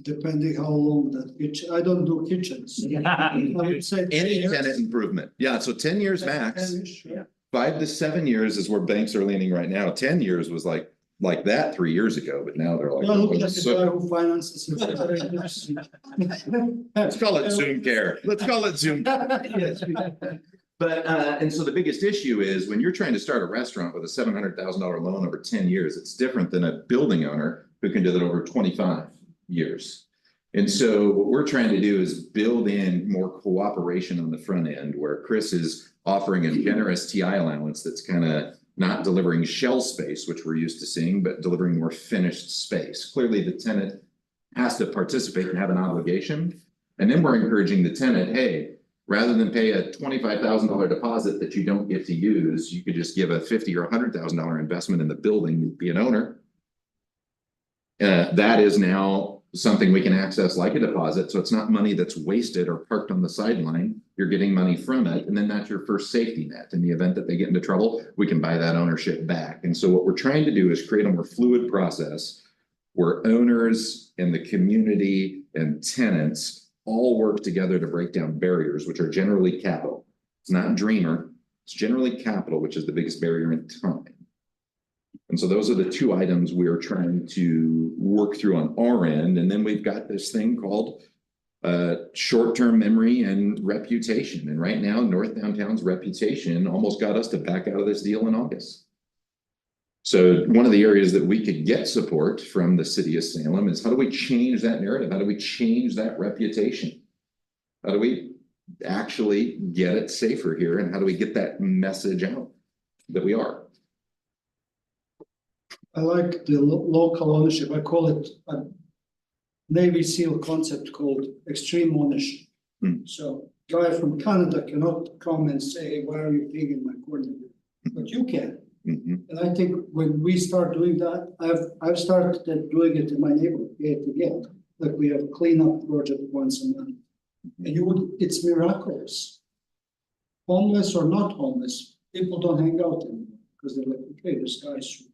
Depending how long that kitchen, I don't do kitchens. I would say Any 10 years. tenant improvement. Yeah, so 10 years max. 10-ish, yeah. 5 to 7 years is where banks are leaning right now. 10 years was like that 3 years ago, but now they're like. Well, look at the guy who finances. Let's call it Zoom care. Let's call it Zoom. But and so the biggest issue is when you're trying to start a restaurant with a $700,000 loan over 10 years, it's different than a building owner who can do that over 25 years. And so what we're trying to do is build in more cooperation on the front end, where Chris is offering a generous TI allowance that's kind of not delivering shell space, which we're used to seeing, but delivering more finished space. Clearly, the tenant has to participate and have an obligation. And then we're encouraging the tenant, hey, rather than pay a $25,000 deposit that you don't get to use, you could just give a $50,000 or $100,000 investment in the building, be an owner. That is now something we can access like a deposit. So it's not money that's wasted or parked on the sideline. You're getting money from it. And then that's your first safety net. In the event that they get into trouble, we can buy that ownership back. And so what we're trying to do is create a more fluid process where owners and the community and tenants all work together to break down barriers, which are generally capital. It's not dreamer, it's generally capital, which is the biggest barrier in time. And so those are the two items we're trying to work through on our end. And then we've got this thing called short-term memory and reputation. And right now, North Downtown's reputation almost got us to back out of this deal in August. So one of the areas that we could get support from the city of Salem is how do we change that narrative? How do we change that reputation? How do we actually get it safer here and how do we get that message out that we are? I like the local ownership, I call it a Navy SEAL concept called extreme ownership. So guy from Canada cannot come and say, hey, why are you peeing in my corner? But you can. And I think when we start doing that, I've started doing it in my neighborhood, again, like we have cleanup project once a month. And it's miraculous. Homeless or not homeless, people don't hang out anymore because they're like, okay, this guy should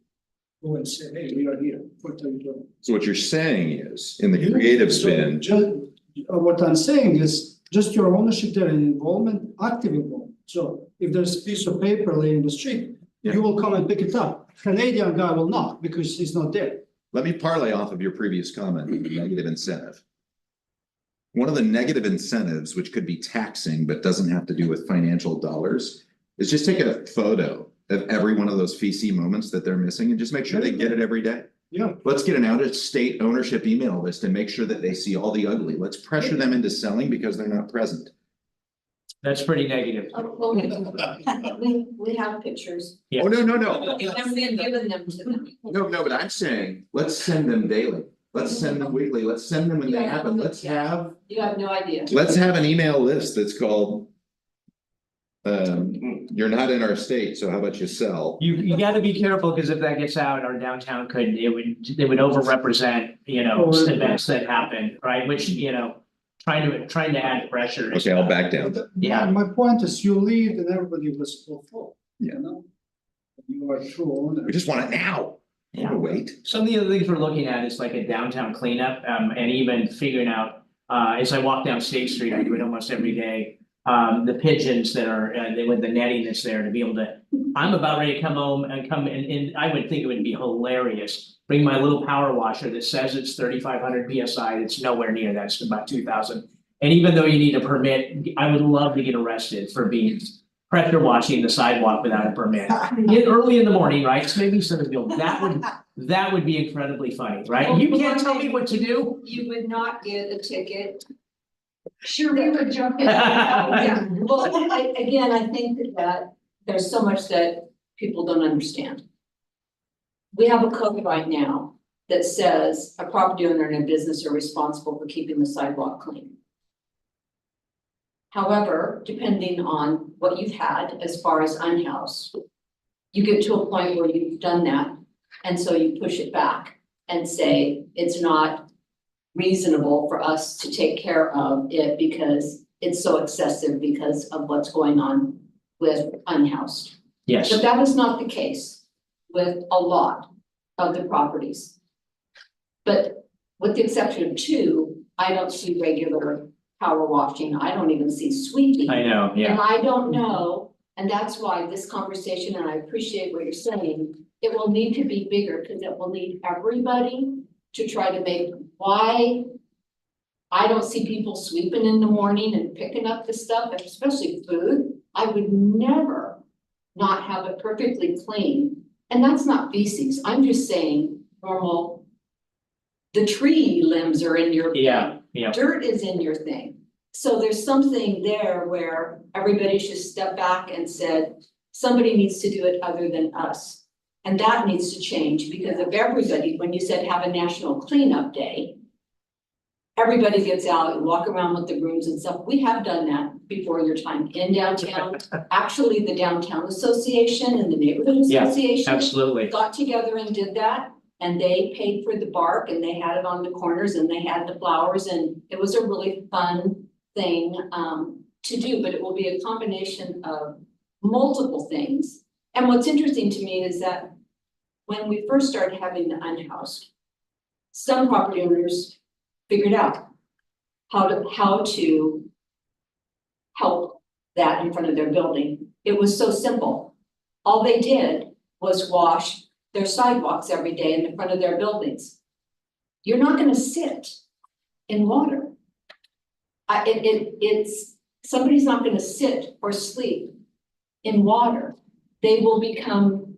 go and say, hey, we are here, what are you doing? So what you're saying is, in the creative spin, What I'm saying is, just your ownership there and involvement, active involvement. So if there's a piece of paper laying in the street, Yeah. you will come and pick it up. Canadian guy will not because he's not there. let me parlay off of your previous comment, negative incentive. One of the negative incentives, which could be taxing, but doesn't have to do with financial dollars, is just take a photo of every one of those feces moments that they're missing and just make sure they get it every day. Yeah. Let's get an out-of-state ownership email list and make sure that they see all the ugly. Let's pressure them into selling because they're not present. That's pretty negative. Well, we have pictures, Oh, no, and we've given them to them. No, but I'm saying, let's send them daily. Let's send them weekly. Let's send them when they happen. Let's have No idea. an email list that's called. You're not in our state, so how about you sell? You gotta be careful, because if that gets out, our downtown it would overrepresent, events that happen, right, which, trying to add pressure. Okay, I'll back down. Yeah. My point is you leave and everybody was full. Yeah. You know? You are true owner. We just want it now. Yeah. Wait. Some of the other things we're looking at is like a downtown cleanup, and even figuring out, as I walk down State Street, I do it almost every day. The pigeons that are, with the netting that's there to be able to, I'm about ready to come home and I would think it would be hilarious. Bring my little power washer that says it's 3,500 PSI, it's nowhere near that, it's about 2,000. And even though you need a permit, I would love to get arrested for being pressure washing the sidewalk without a permit. Early in the morning, right, so maybe some of you, that would be incredibly funny, right? You can't tell me what to do. You would not get a ticket. Sure, we would jump in. Yeah, well, I think that there's so much that people don't understand. We have a code right now that says a property owner and a business are responsible for keeping the sidewalk clean. However, depending on what you've had as far as unhoused, you get to a point where you've done that, and so you push it back and say it's not reasonable for us to take care of it because it's so excessive because of what's going on with unhoused. Yes, But that is not the case with a lot of the properties. But with the exception of two, I don't see regular power washing. I don't even see sweeping. I know, yeah. And I don't know, and that's why this conversation, and I appreciate what you're saying, it will need to be bigger because it will need everybody to try to make why I don't see people sweeping in the morning and picking up the stuff, especially food. I would never not have it perfectly clean. And that's not feces. I'm just saying normal. The tree limbs are in your. Yeah, yeah. Dirt is in your thing. So there's something there where everybody should step back and said, somebody needs to do it other than us. And that needs to change because of everybody, when you said have a national cleanup day, everybody gets out and walk around with the brooms and stuff. We have done that before your time in downtown. Actually, the Downtown Association and the Neighborhood Yeah, Association Absolutely. got together and did that. And they paid for the bark and they had it on the corners and they had the flowers and it was a really fun thing to do, but it will be a combination of multiple things. And what's interesting to me is that when we first started having the unhoused, some property owners figured out how to help that in front of their building. It was so simple. All they did was wash their sidewalks every day in the front of their buildings. You're not gonna sit in water. Somebody's not gonna sit or sleep in water. They will become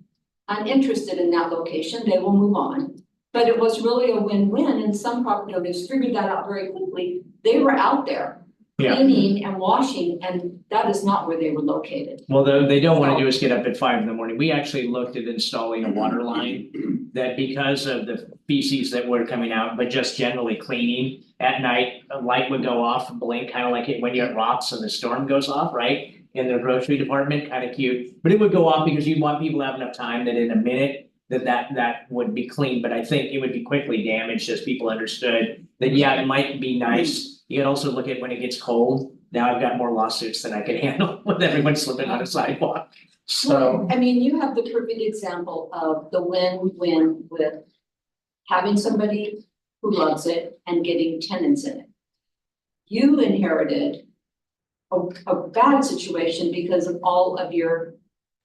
uninterested in that location, they will move on. But it was really a win-win, and some property owners figured that out very quickly. They were out there Yeah. cleaning and washing, and that is not where they were located. Well, they don't wanna do is get up at 5 in the morning. We actually looked at installing a water line. That because of the feces that were coming out, but just generally cleaning at night, a light would go off and blink, kind of like it when you're at Ross and the storm goes off, right? In the grocery department, kind of cute, but it would go off because you want people to have enough time that in a minute. That would be clean, but I think it would be quickly damaged as people understood that, yeah, it might be nice. You can also look at when it gets cold. Now I've got more lawsuits than I can handle with everyone slipping on a sidewalk. So, I mean, you have the perfect example of the win-win with having somebody who loves it and getting tenants in it. You inherited a bad situation because of all of your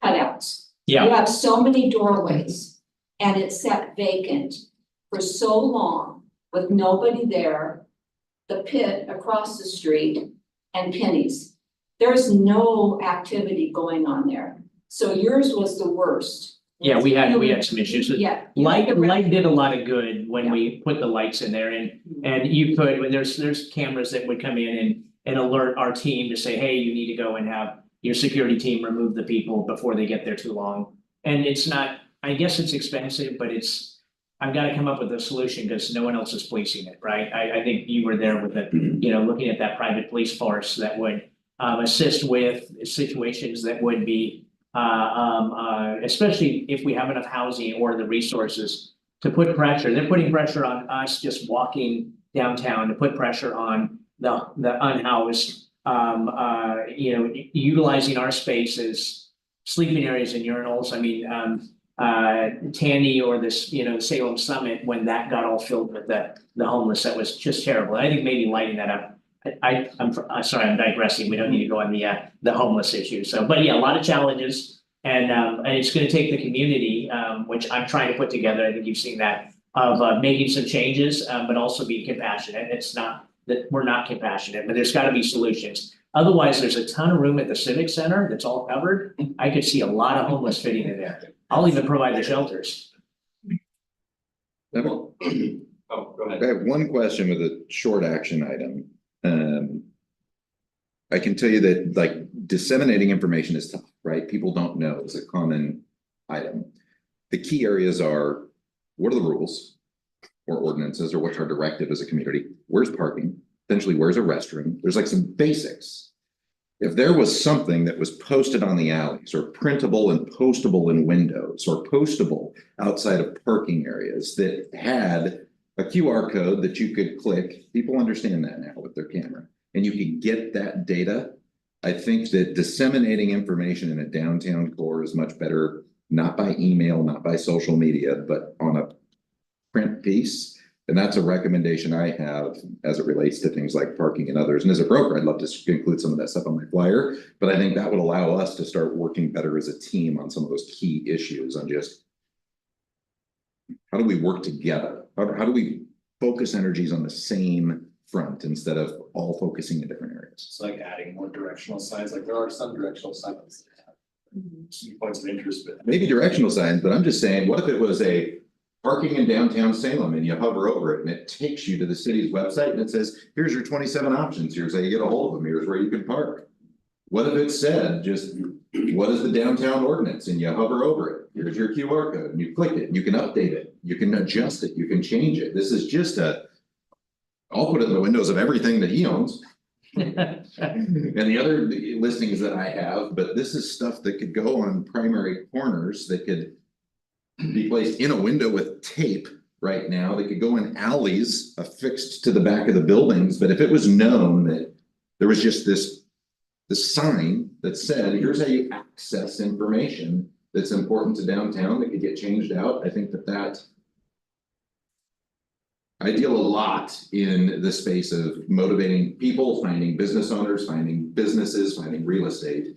cutouts. yeah, You have so many doorways and it's sat vacant for so long with nobody there. The pit across the street and Penny's. There's no activity going on there. So yours was the worst. yeah, we had some issues with. Yeah. Light did a lot of good when we put the lights in there and you could, when there's cameras that would come in and alert our team to say, hey, you need to go and have your security team remove the people before they get there too long. And it's not, I guess it's expensive, but I've got to come up with a solution because no one else is policing it, right? I think you were there with it, looking at that private police force that would assist with situations that would be especially if we have enough housing or the resources to put pressure. They're putting pressure on us just walking downtown to put pressure on the unhoused, utilizing our spaces, sleeping areas and urinals. I mean, Tandy or this, Salem Summit, when that got all filled with the homeless, that was just terrible. I think maybe lighting that up. I'm sorry, I'm digressing. We don't need to go on the homeless issue. So, but yeah, a lot of challenges and it's gonna take the community, which I'm trying to put together. I think you've seen that of making some changes, but also being compassionate. It's not that we're not compassionate, but there's gotta be solutions. Otherwise, there's a ton of room at the Civic Center that's all covered. I could see a lot of homeless fitting in there. I'll even provide the shelters. Oh, go ahead. I have one question with a short action item. I can tell you that like disseminating information is tough, right? People don't know, it's a common item. The key areas are, what are the rules or ordinances, or what's our directive as a community? Where's parking? Essentially, where's a restroom? There's like some basics. If there was something that was posted on the alleys or printable and postable in windows or postable outside of parking areas that had a QR code that you could click, people understand that now with their camera, and you can get that data. I think that disseminating information in a downtown core is much better, not by email, not by social media, but on a print piece. And that's a recommendation I have as it relates to things like parking and others. And as a broker, I'd love to include some of that stuff on my flyer, but I think that would allow us to start working better as a team on some of those key issues on just how do we work together? How do we focus energies on the same front instead of all focusing in different areas? It's like adding more directional signs, like there are some directional signs that have key points of interest, but. Maybe directional signs, but I'm just saying, what if it was a parking in downtown Salem and you hover over it and it takes you to the city's website and it says, here's your 27 options, here's how you get a hold of them, here's where you can park. What if it said just, what is the downtown ordinance, and you hover over it, here's your QR code, and you click it, you can update it, you can adjust it, you can change it. This is just I'll put it in the windows of everything that he owns. And the other listings that I have, but this is stuff that could go on primary corners that could be placed in a window with tape right now, that could go in alleys affixed to the back of the buildings. But if it was known that there was just this sign that said, here's how you access information that's important to downtown that could get changed out, I think that I deal a lot in the space of motivating people, finding business owners, finding businesses, finding real estate.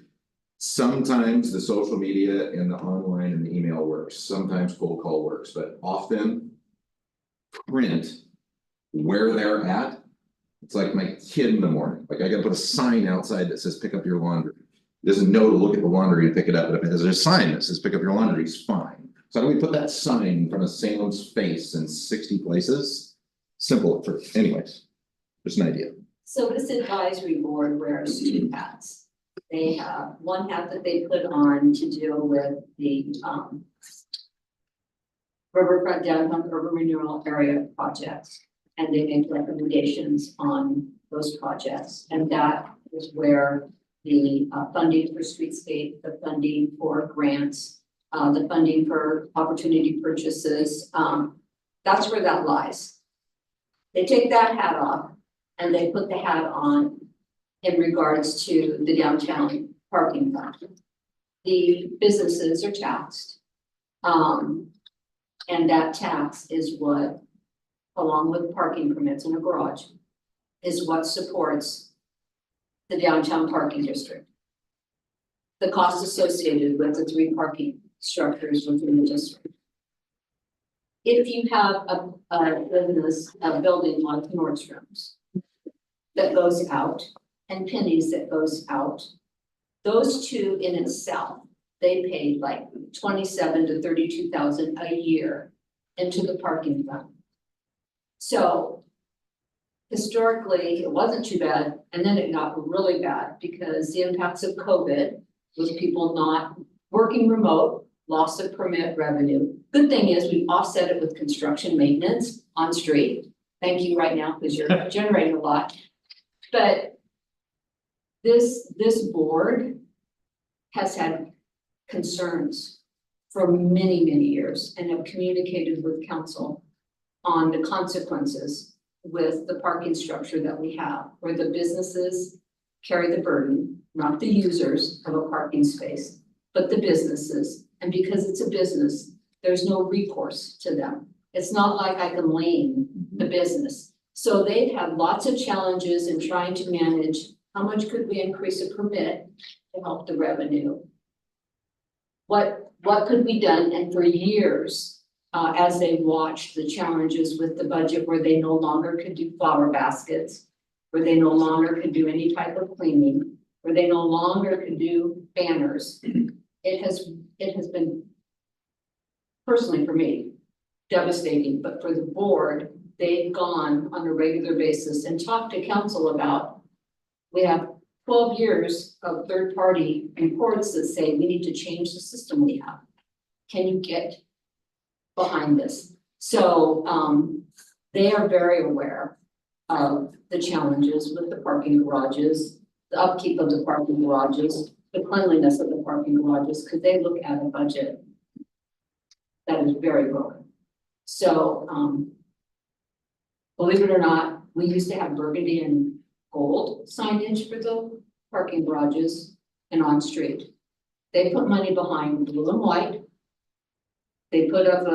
Sometimes the social media and the online and the email works, sometimes cold call works, but often print where they're at. It's like my kid in the morning, like I gotta put a sign outside that says pick up your laundry. He doesn't know to look at the laundry and pick it up, but if there's a sign that says pick up your laundry, he's fine. So how do we put that sign in front of Salem's face in 60 places? Simple, for anyways, just an idea. So this advisory board wears two hats. They have one hat that they put on to deal with the riverfront downtown urban renewal area projects. And they make recommendations on those projects, and that is where the funding for streetscape, the funding for grants, the funding for opportunity purchases, that's where that lies. They take that hat off and they put the hat on in regards to the downtown parking fund. The businesses are taxed. And that tax is what, along with parking permits in a garage, is what supports the downtown parking district. The cost associated with the 3 parking structures within the district. If you have a business, a building like Nordstrom's that goes out and Penny's that goes out, those two in itself, they paid like 27 to 32,000 a year into the parking fund. So historically, it wasn't too bad, and then it got really bad because the impacts of COVID with people not working remote, loss of permit revenue. Good thing is we've offset it with construction maintenance on street. Thank you right now because you're generating a lot. But this board has had concerns for many, many years and have communicated with council on the consequences with the parking structure that we have, where the businesses carry the burden, not the users of a parking space, but the businesses. And because it's a business, there's no recourse to them. It's not like I can lane the business. So they've had lots of challenges in trying to manage how much could we increase a permit to help the revenue. What could be done? And for years, as they watched the challenges with the budget where they no longer could do flower baskets, where they no longer could do any type of cleaning, where they no longer could do banners, it has been, personally for me, devastating, but for the board, they've gone on a regular basis and talked to council about, we have 12 years of third-party reports that say we need to change the system we have. Can you get behind this? So they are very aware of the challenges with the parking garages, the upkeep of the parking garages, the cleanliness of the parking garages, because they look at a budget that is very broken. So believe it or not, we used to have burgundy and gold signage for the parking garages and on street. They put money behind blue and white. They put up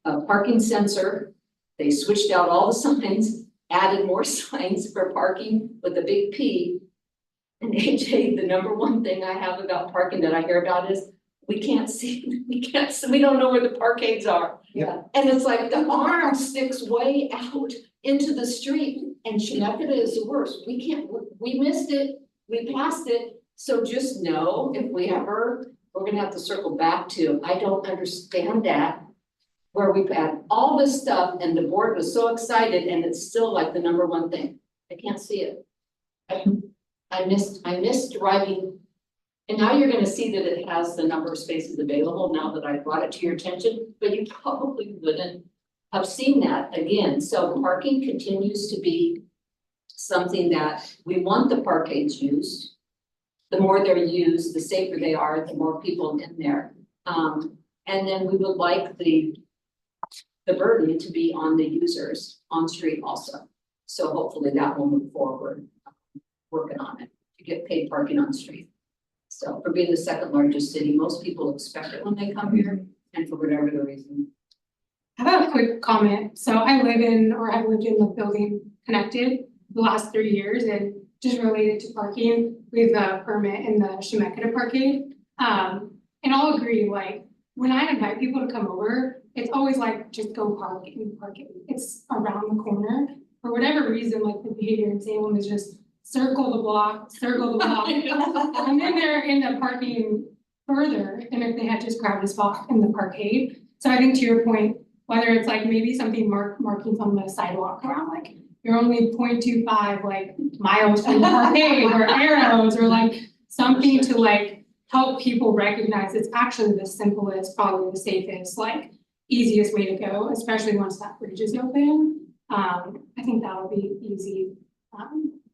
a parking sensor. They switched out all the signs, added more signs for parking with a big P. And AJ, the number one thing I have about parking that I hear about is we can't see, we don't know where the parkades are. Yeah. And it's like the arm sticks way out into the street, and Schenectady is the worst. We missed it, we passed it. So just know if we ever, we're gonna have to circle back to, I don't understand that. Where we've had all this stuff and the board was so excited and it's still like the number one thing. I can't see it. I missed driving. And now you're gonna see that it has the number of spaces available now that I brought it to your attention, but you probably wouldn't have seen that again. So parking continues to be something that we want the parkades used. The more they're used, the safer they are, the more people in there. And then we would like the burden to be on the users on street also. So hopefully that will move forward, working on it to get paid parking on street. So for being the second largest city, most people expect it when they come here, and for whatever the reason. I have a quick comment. So I live in, or have lived in the building connected the last 3 years, and just related to parking, we have a permit in the Chemeketa parkade. And I'll agree, like, when I invite people to come over, it's always like, just go park and park it. It's around the corner. For whatever reason, like the behavior in Salem is just circle the block. And then they're end up parking further than if they had just grabbed a spot in the parkade. So I think to your point, whether it's like maybe something markings on the sidewalk around, like you're only 0.25 like miles from the parade or arrows or like something to like help people recognize it's actually the simplest, probably the safest, like easiest way to go, especially once that bridge is open. I think that would be easy.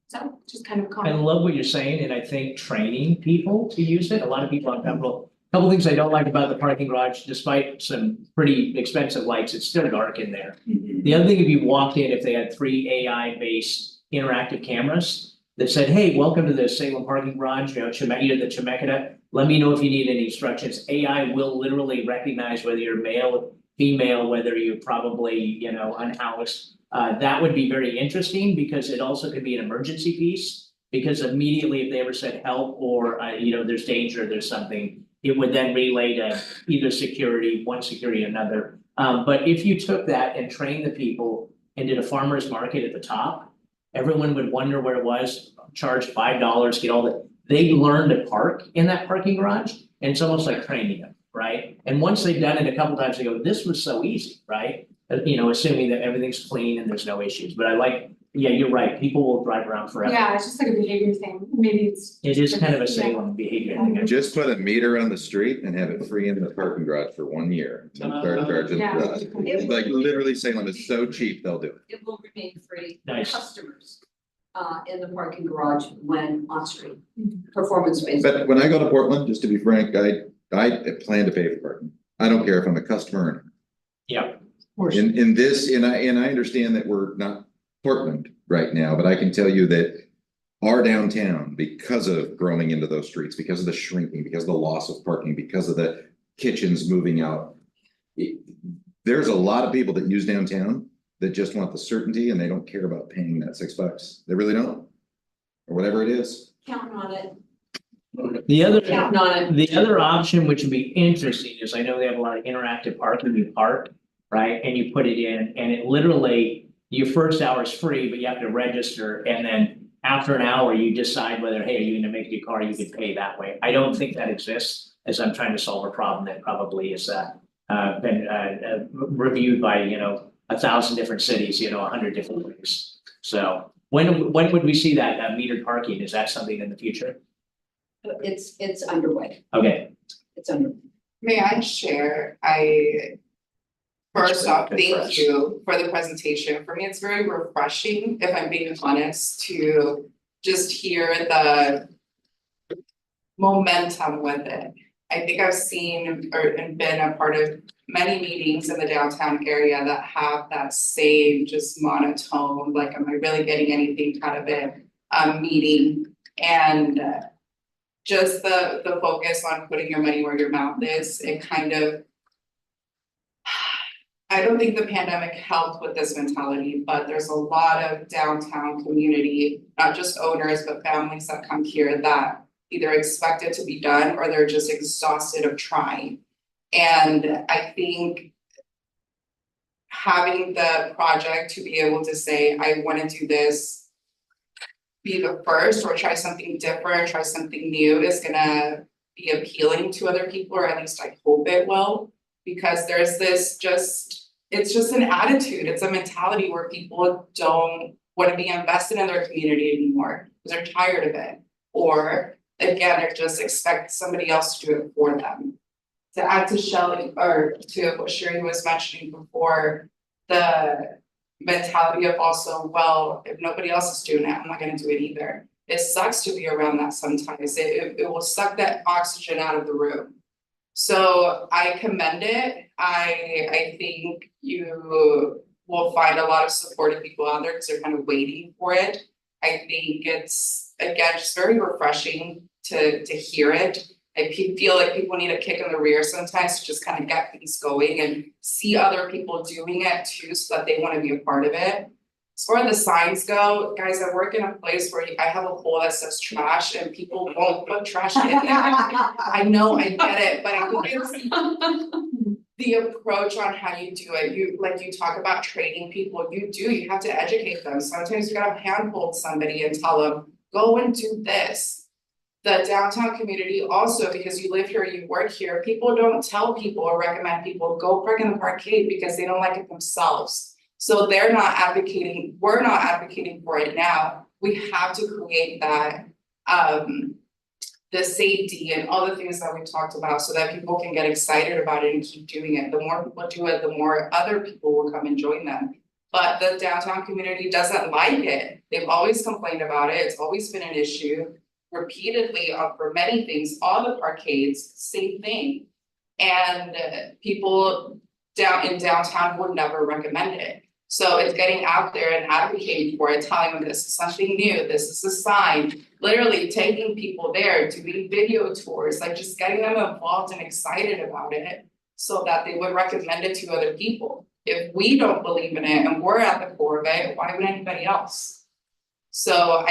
So just kind of I comment. love what you're saying, and I think training people to use it, a lot of people on Pebble. Couple things I don't like about the parking garage, despite some pretty expensive lights, it's still dark in there. The other thing, if you walked in, if they had 3 AI-based interactive cameras that said, hey, welcome to the Salem parking garage, you know, the Chemeketa, let me know if you need any instructions. AI will literally recognize whether you're male, female, whether you're probably, you know, unhoused. That would be very interesting because it also could be an emergency piece. Because immediately if they ever said help or, you know, there's danger, there's something, it would then relay to either security, one security, another. But if you took that and trained the people and did a farmer's market at the top, everyone would wonder where it was, charge $5, get all the, they learn to park in that parking garage, and it's almost like training them, right? And once they've done it a couple times, they go, this was so easy, right? You know, assuming that everything's clean and there's no issues, but I like, yeah, you're right, people will drive around forever. Yeah, it's just like a behavior thing, maybe it's. It is kind of a Yeah. Salem behavior thing. Just put a meter on the street and have it free in the parking garage for 1 year. And start charging, Yeah. like literally Salem is so cheap, they'll do it. It will remain free for Nice. customers in the parking garage when on street, performance based. But when I go to Portland, just to be frank, I plan to pay for parking. I don't care if I'm a customer or not. Yeah, Of course. In this, and I understand that we're not Portland right now, but I can tell you that our downtown, because of growing into those streets, because of the shrinking, because of the loss of parking, because of the kitchens moving out. There's a lot of people that use downtown that just want the certainty and they don't care about paying that $6. They really don't. Or whatever it is. Counting on it, the other. counting on it. The other option, which would be interesting, is I know they have a lot of interactive parking, you park, right, and you put it in, and it literally. Your first hour is free, but you have to register, and then after an hour, you decide whether, hey, are you gonna make your car, you could pay that way. I don't think that exists, as I'm trying to solve a problem that probably is been reviewed by, you know, 1,000 different cities, you know, 100 different ways. So when would we see that metered parking? Is that something in the future? It's underway, Okay, it's underway. May I share? First off, thank you for the presentation. For me, it's very refreshing, if I'm being honest, to just hear the momentum with it. I think I've seen and been a part of many meetings in the downtown area that have that same just monotone, like, am I really getting anything out of it, meeting? And just the focus on putting your money where your mouth is, it kind of, I don't think the pandemic helped with this mentality, but there's a lot of downtown community, not just owners, but families that come here that either expect it to be done or they're just exhausted of trying. And I think having the project to be able to say, I want to do this, be the first or try something different, try something new is gonna be appealing to other people, or at least I hope it will. Because there's this it's just an attitude, it's a mentality where people don't want to be invested in their community anymore, because they're tired of it. Or again, they just expect somebody else to do it for them. To add to Shelley, or to what Sherry was mentioning before, the mentality of also, well, if nobody else is doing it, I'm not gonna do it either. It sucks to be around that sometimes, it will suck that oxygen out of the room. So I commend it. I think you will find a lot of supportive people out there because they're kind of waiting for it. I think it's, again, just very refreshing to hear it. I feel like people need a kick in the rear sometimes to just kind of get things going and see other people doing it too, so that they want to be a part of it. As far as the signs go, guys, I work in a place where I have a pole that says trash and people won't put trash in there. I know, I get it, but I think it's the approach on how you do it. You talk about training people, you have to educate them. Sometimes you gotta handhold somebody and tell them, go and do this. the downtown community also, because you live here, you work here, people don't tell people or recommend people go park in the parkade because they don't like it themselves. So they're not advocating, we're not advocating for it now. We have to create that, the safety and all the things that we talked about so that people can get excited about it and keep doing it. The more people do it, the more other people will come and join them. But the downtown community doesn't like it. They've always complained about it. It's always been an issue repeatedly for many things, all the parkades, same thing. And people down in downtown would never recommend it. So it's getting out there and advocating for it, telling them this is something new, this is a sign, literally taking people there, doing video tours, like just getting them involved and excited about it so that they would recommend it to other people. If we don't believe in it and we're at the core of it, why would anybody else? So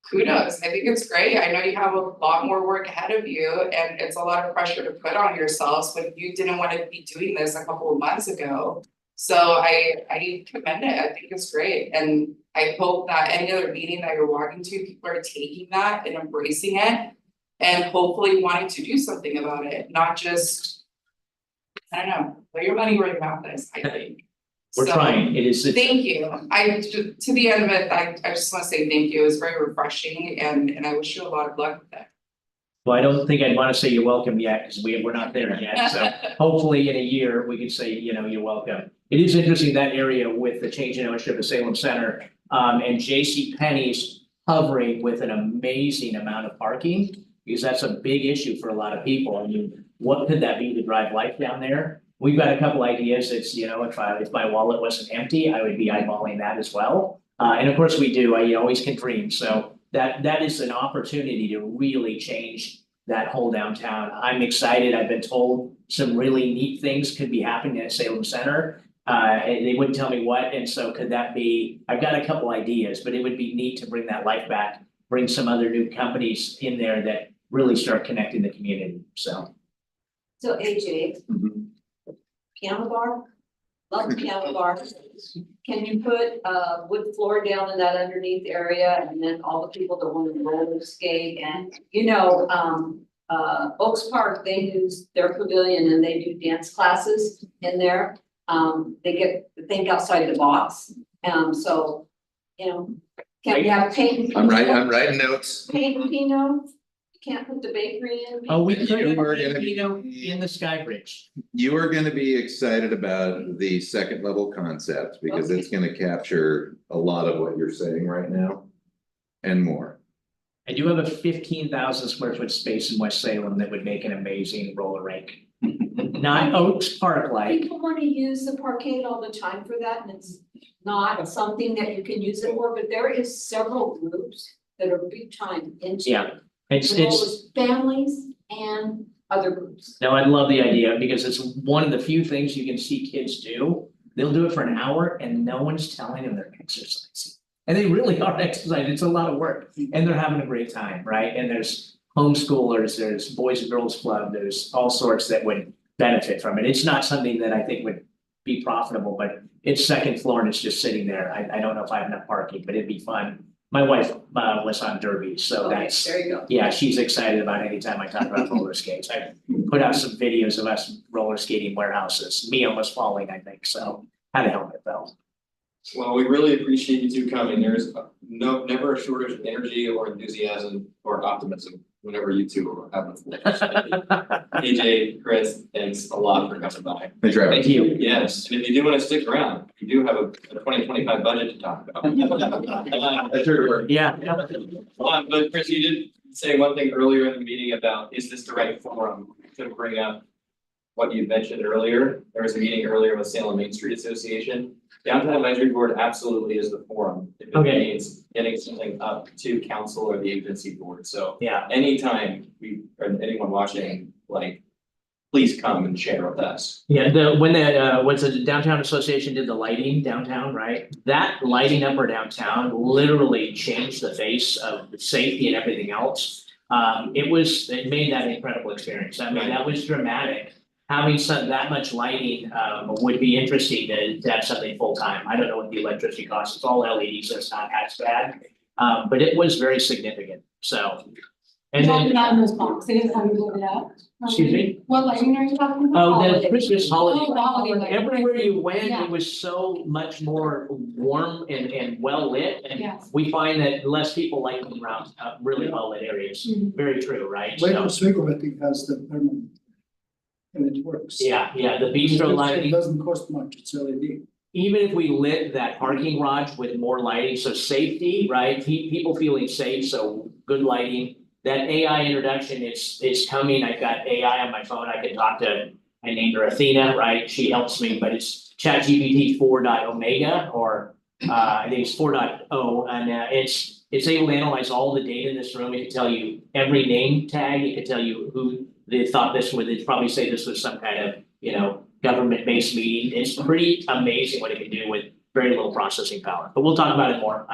kudos, I think it's great. I know you have a lot more work ahead of you and it's a lot of pressure to put on yourselves, but you didn't want to be doing this a couple of months ago. So I commend it. I think it's great. And I hope that any other meeting that you're walking to, people are taking that and embracing it and hopefully wanting to do something about it, not just, I don't know, put your money where your mouth is, I think. We're So, trying, it is. Thank you. To the end of it, I just want to say thank you. It was very refreshing and I wish you a lot of luck with it. Well, I don't think I'd wanna say you're welcome yet, because we're not there yet, so hopefully in a year, we can say, you're welcome. It is interesting, that area with the change in ownership of Salem Center, and J.C. Penney's hovering with an amazing amount of parking. Because that's a big issue for a lot of people. I mean, what could that be to drive life down there? We've got a couple ideas. It's, if my wallet wasn't empty, I would be eyeballing that as well. And of course we do, you always can dream, so that is an opportunity to really change that whole downtown. I'm excited. I've been told some really neat things could be happening at Salem Center. And they wouldn't tell me what, and so could that be, I've got a couple ideas, but it would be neat to bring that life back, bring some other new companies in there that really start connecting the community, so. So AJ, piano bar, love the piano bar. Can you put wood floor down in that underneath area and then all the people that want to roller skate and Oaks Park, they use their pavilion and they do dance classes in there. They get to think outside the box. So, can we have paint? I'm writing notes. Paint and Pinot, can't put the bakery in. Oh, we could, You are gonna be- in the Sky Bridge. You are gonna be excited about the second level concept because it's gonna capture a lot of what you're saying right now. And more. I do have a 15,000 square foot space in West Salem that would make an amazing roller rink. Not Oaks Park like, People want to use the parkade all the time for that, and it's not something that you can use it for, but there is several groups that are big time into. yeah, it's, With all those families and other groups. no, I love the idea because it's one of the few things you can see kids do. They'll do it for an hour and no one's telling them they're exercising. And they really are exercising. It's a lot of work and they're having a great time, right? And there's homeschoolers, there's Boys and Girls Club, there's all sorts that would benefit from it. It's not something that I think would be profitable, but it's second floor and it's just sitting there. I don't know if I have enough parking, but it'd be fun. My wife was on Derby, so Okay, that's, there you go. yeah, she's excited about any time I talk about roller skates. I put out some videos of us roller skating warehouses, me almost falling, I think, so had a helmet though. Well, we really appreciate you two coming. There's never a shortage of energy or enthusiasm or optimism whenever you two have the floor. AJ, Chris, thanks a lot for coming by. Thanks, Travis. Thank you. Yes, and if you do want to stick around, you do have a 2025 budget to talk about. That's your work. Yeah. But Chris, you did say one thing earlier in the meeting about, is this the right forum to bring up what you mentioned earlier? There was a meeting earlier with Salem Main Street Association. Downtown Advisory Board absolutely is the forum. If it Okay. means getting something up to council or the agency board, so Yeah, anytime or anyone watching, please come and share with us. yeah, when the Downtown Association did the lighting downtown, right? That lighting up our downtown literally changed the face of the safety and everything else. It made that an incredible experience. I mean, that was dramatic. Having that much lighting would be interesting to have something full time. I don't know what the electricity costs. It's all LED, so it's not as bad. But it was very significant. So And Talking then, about in those boxes, how we lit it up. excuse me? What lighting are you talking about? Oh, the Christmas holiday. Oh, the holiday lighting. Everywhere you went, Yeah. it was so much more warm and well lit, and Yes. we find that less people like them around really well lit areas. Mhm. Very true, right? Lake So, Oswego, I think, has the permanent. And it works. yeah, the bistro It lighting, doesn't cost much, it's LED. even if we lit that parking garage with more lighting, so safety, right? People feeling safe, so good lighting. That AI introduction, it's coming, I've got AI on my phone, I can talk to, I named her Athena, right? She helps me, but it's ChatGPT 4.omega or I think it's 4.0, and it's able to analyze all the data in this room. It can tell you every name tag, it can tell you who they thought this was, it'd probably say this was some kind of, government-based meeting. It's pretty amazing what it can do with very little processing power, but we'll talk about it more.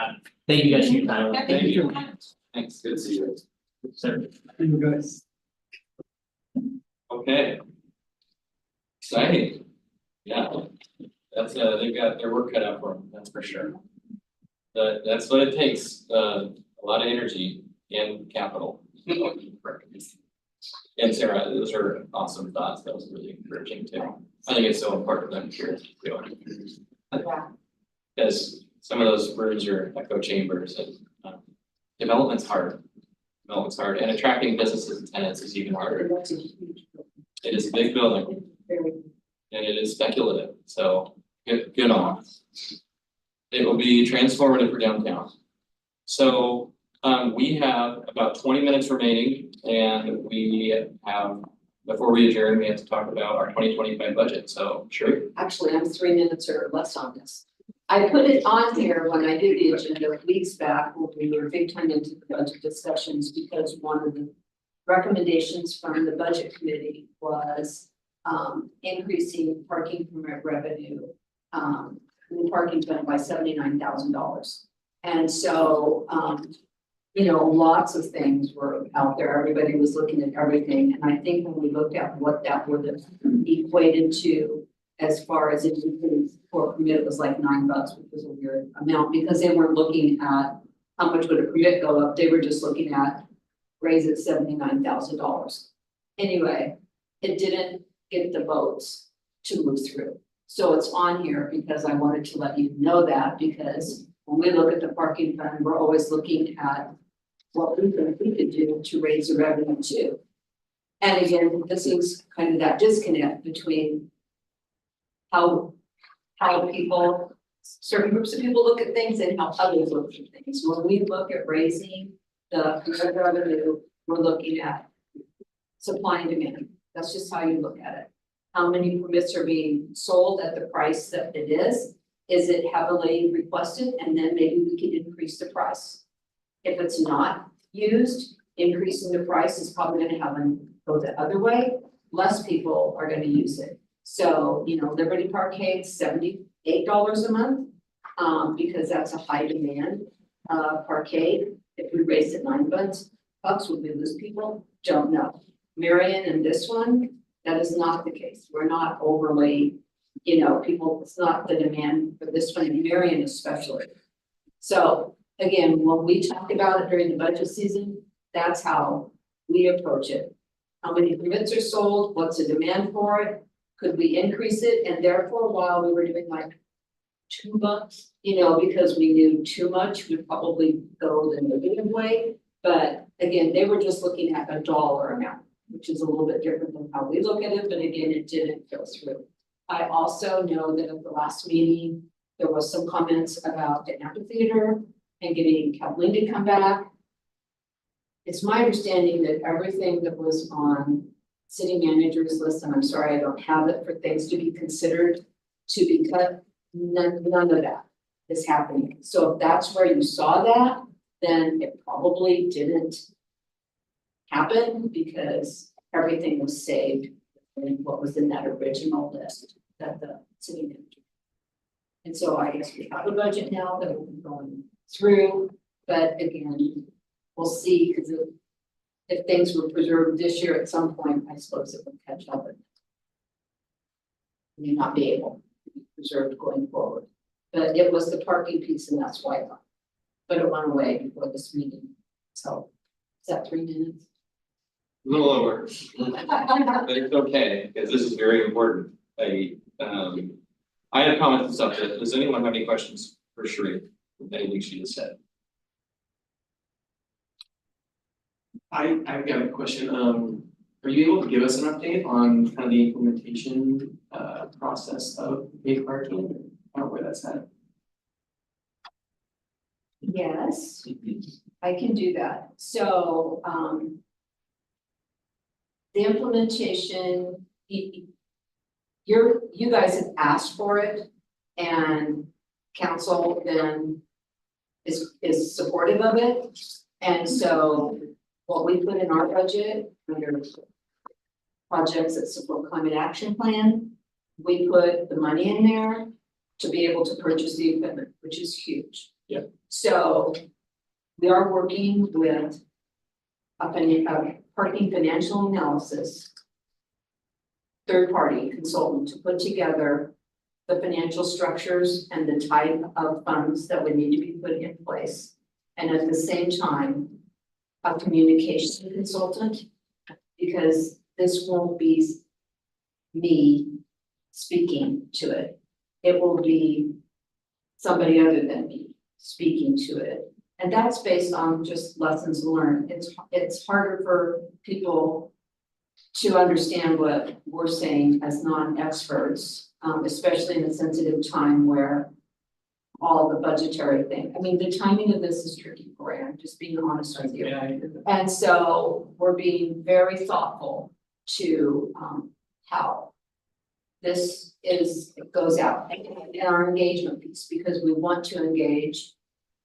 Thank you guys for your time. Yeah, Thank you. so much. Thanks, good to see you. Sir. You guys. Okay. Exciting. Yeah, that's they've got their work cut out for them, that's for sure. That's what it takes, a lot of energy and capital. And Sarah, those are awesome thoughts, that was really encouraging too. I think it's so important that I'm here to do. Yeah. Because some of those rooms are echo chambers and development's hard. Development's hard, and attracting businesses and tenants is even harder. That's a huge. It is a big building Very. and it is speculative, so good on. It will be transformative for downtown. So we have about 20 minutes remaining and we have, before we adjourn, we have to talk about our 2025 budget, so sure. Actually, I'm 3 minutes or less on this. I put it on here when I did the agenda weeks back, when we were big time into the budget discussions, because one of the recommendations from the budget committee was increasing parking permit revenue, in the parking fund by $79,000. And so, lots of things were out there. Everybody was looking at everything. And I think when we looked at what that would have equated to as far as if you could for a permit, it was like $9, which was a weird amount because they weren't looking at how much would a permit go up. They were just looking at raise it $79,000. Anyway, it didn't get the votes to move through. So it's on here because I wanted to let you know that, because when we look at the parking fund, we're always looking at what we could do to raise the revenue too. And again, this is kind of that disconnect between how people, certain groups of people look at things and how others look at things. When we look at raising the permit revenue, we're looking at supply and demand. That's just how you look at it. How many permits are being sold at the price that it is? Is it heavily requested? And then maybe we can increase the price. If it's not used, increasing the price is probably gonna have them go the other way. Less people are gonna use it. So, Liberty Parkade, $78 a month, because that's a high demand parkade. If we raised it $9, would we lose people? Don't know. Marion and this one, that is not the case. We're not overly, people, it's not the demand for this one, in Marion especially. So again, when we talk about it during the budget season, that's how we approach it. How many permits are sold? What's the demand for it? Could we increase it? And there for a while, we were doing like $2, because we knew too much would probably go the negative way. But again, they were just looking at a dollar amount, which is a little bit different than how we look at it, but again, it didn't go through. I also know that at the last meeting, there was some comments about the amphitheater and getting Kathleen to come back. It's my understanding that everything that was on city manager's list, and I'm sorry, I don't have it, for things to be considered to be cut, none of that is happening. So if that's where you saw that, then it probably didn't happen because everything was saved in what was in that original list that the city manager. And so I guess we have a budget now that we'll be going through, but again, we'll see, because if things were preserved this year at some point, I suppose it would catch up and may not be able to be preserved going forward. But it was the parking piece, and that's why, but it went away before this meeting. So is that 3 minutes? little over. But it's okay, because this is very important. I have comments and stuff, but does anyone have any questions for Sheree? Anything she just said? I've got a question, are you able to give us an update on kind of the implementation process of paid parking, where that's at? Yes, I can do that. So, the implementation, you guys have asked for it, and council then is supportive of it. And so what we put in our budget under projects that support climate action plan, we put the money in there to be able to purchase the equipment, which is huge. Yeah. So we are working with a parking financial analysis third-party consultant to put together the financial structures and the type of funds that would need to be put in place. And at the same time, a communication consultant, because this won't be me speaking to it. It will be somebody other than me speaking to it. And that's based on just lessons learned. It's harder for people to understand what we're saying as non-experts, especially in a sensitive time where all the budgetary thing, I mean, the timing of this is tricky, Corey, I'm just being honest with you. And so we're being very thoughtful to how this goes out in our engagement piece, because we want to engage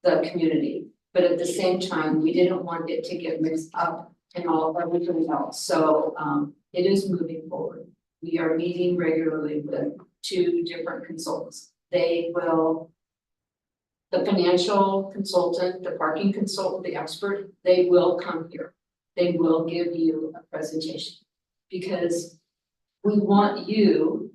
the community. But at the same time, we didn't want it to get mixed up in all of everything else. So it is moving forward. We are meeting regularly with 2 different consultants. The financial consultant, the parking consultant, the expert, they will come here. They will give you a presentation, because we want you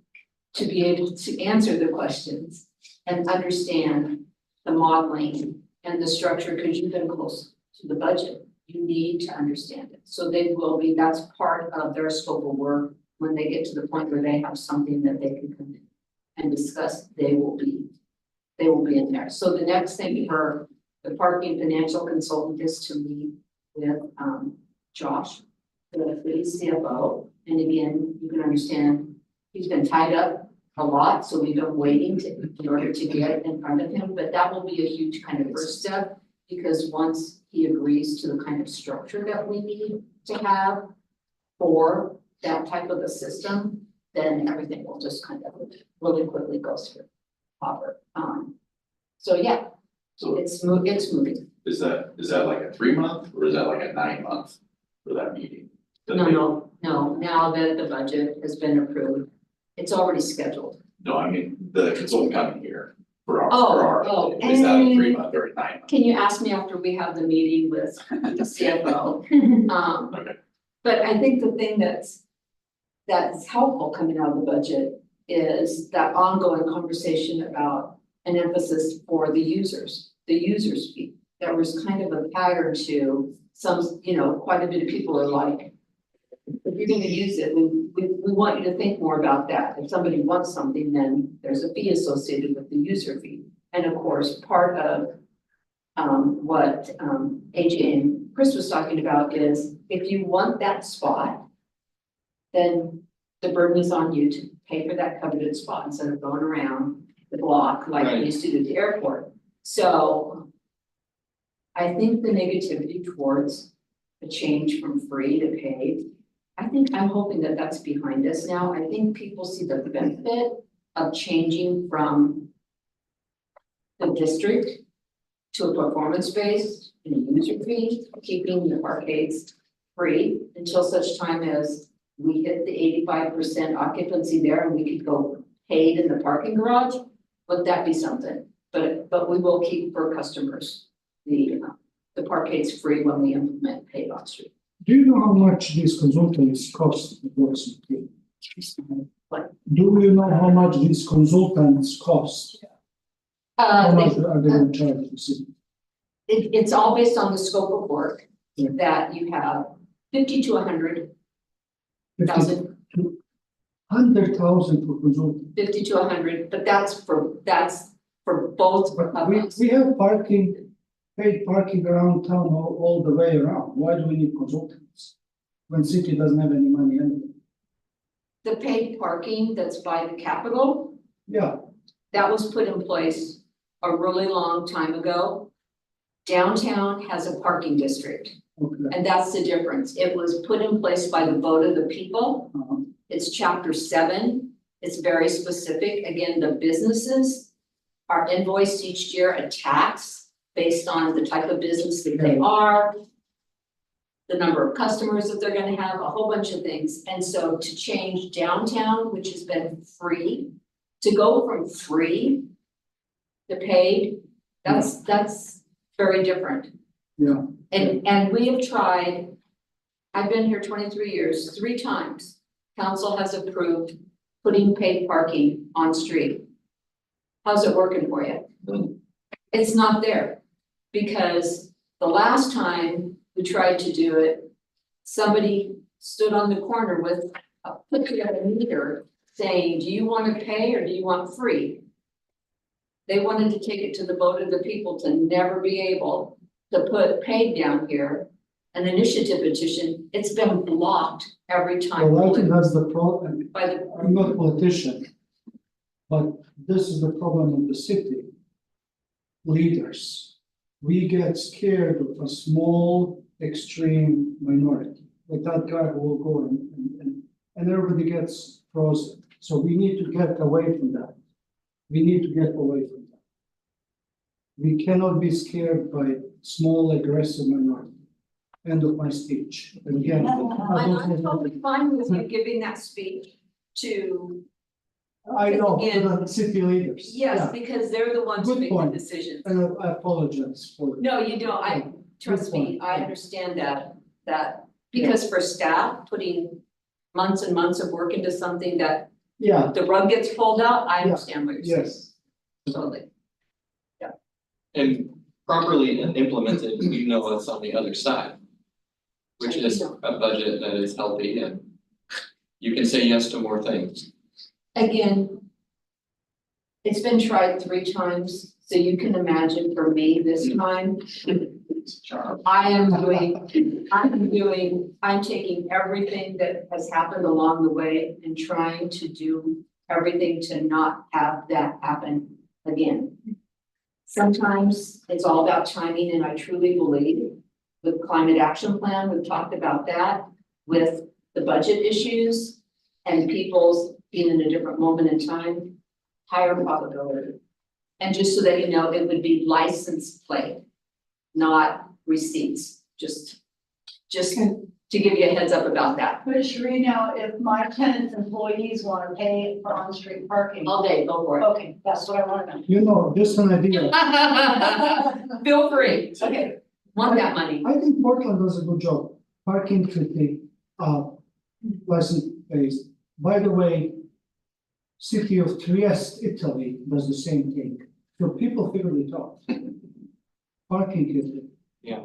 to be able to answer the questions and understand the modeling and the structure, because you've been close to the budget. You need to understand it. So they will be, that's part of their scope of work. When they get to the point where they have something that they can come in and discuss, they will be in there. So the next thing for the parking financial consultant is to meet with Josh, the city CFO. And again, you can understand, he's been tied up a lot, so we've been waiting in order to get in front of him, but that will be a huge kind of first step, because once he agrees to the kind of structure that we need to have for that type of a system, then everything will just kind of really quickly go through proper. So yeah, it's moving. Is that like a 3-month or is that like a 9-month for that meeting? No, now that the budget has been approved, it's already scheduled. No, I mean, the consultant coming here for our, Oh, is that a 3-month or a 9-month? Can you ask me after we have the meeting with the CFO? Okay. But I think the thing that's helpful coming out of the budget is that ongoing conversation about an emphasis for the users fee. There was kind of a pattern to some, quite a bit of people are like, if you're gonna use it, we want you to think more about that. If somebody wants something, then there's a fee associated with the user fee. And of course, part of what AJ and Chris was talking about is, if you want that spot, then the burden is on you to pay for that coveted spot instead of going around the block like we used to do at the airport. So I think the negativity towards a change from free to paid, I'm hoping that that's behind us now. I think people see the benefit of changing from the district to a performance-based and a user fee, keeping the arcades free until such time as we hit the 85% occupancy there and we could go paid in the parking garage. Would that be something? But we will keep for customers the parkades free when we implement paid on street. Do you know how much these consultants cost approximately? What? Do you know how much these consultants cost? How much are they in charge of the city? It's all based on the scope of work that you have. 50 to 100,000, 100,000 for consulting. 50 to 100, but that's for both But of we, us. we have parking, paid parking around town all the way around. Why do we need consultants? When city doesn't have any money anyway. The paid parking that's by the Capitol, Yeah, that was put in place a really long time ago. Downtown has a parking district, okay. and that's the difference. It was put in place by the vote of the people. Uh-huh. It's chapter 7. It's very specific. Again, the businesses are invoiced each year a tax based on the type of business that they are, the number of customers that they're gonna have, a whole bunch of things. And so to change downtown, which has been free, to go from free to paid, that's very different. Yeah. And we have tried, I've been here 23 years, 3 times, council has approved putting paid parking on street. How's it working for you? It's not there, because the last time we tried to do it, somebody stood on the corner with a picture of a meter saying, do you want to pay or do you want free? They wanted to take it to the vote of the people to never be able to put paid down here. An initiative petition, it's been blocked every time. Well, I think that's the problem. By the, I'm not a politician. But this is the problem of the city. Leaders. We get scared of a small extreme minority, like that guy who will go and everybody gets frozen. So we need to get away from that. We need to get away from that. We cannot be scared by small aggressive minority. End of my speech. And again, I don't I'm have- totally fine with you giving that speech to, I know, Again, to the city leaders. yes, Yeah. because they're the ones who Good make the point. decisions. And I apologize for. No, you don't, trust me, point. I understand that, because for staff, putting months and months of work into something that Yeah, the rug gets pulled out, I Yeah. understand what you're saying, yes. totally. And properly implemented, you know what's on the other side. Which is a budget that is healthy and you can say yes to more things. Again, it's been tried 3 times, so you can imagine for me this time, I'm taking everything that has happened along the way and trying to do everything to not have that happen again. Sometimes it's all about timing, and I truly believe with climate action plan, we've talked about that, with the budget issues and people's being in a different moment in time, higher probability. And just so that you know, it would be license plate, not receipts, just to give you a heads up about that. But Sharina, if my tenants' employees wanna pay for on-street parking, All day, go for it. okay, that's what I wanna know. You know, just an idea. Feel free, Okay, want that money. I think Portland does a good job. Parking city, license based. By the way, city of Trieste, Italy does the same thing. So people figure it out. Parking city. Yeah.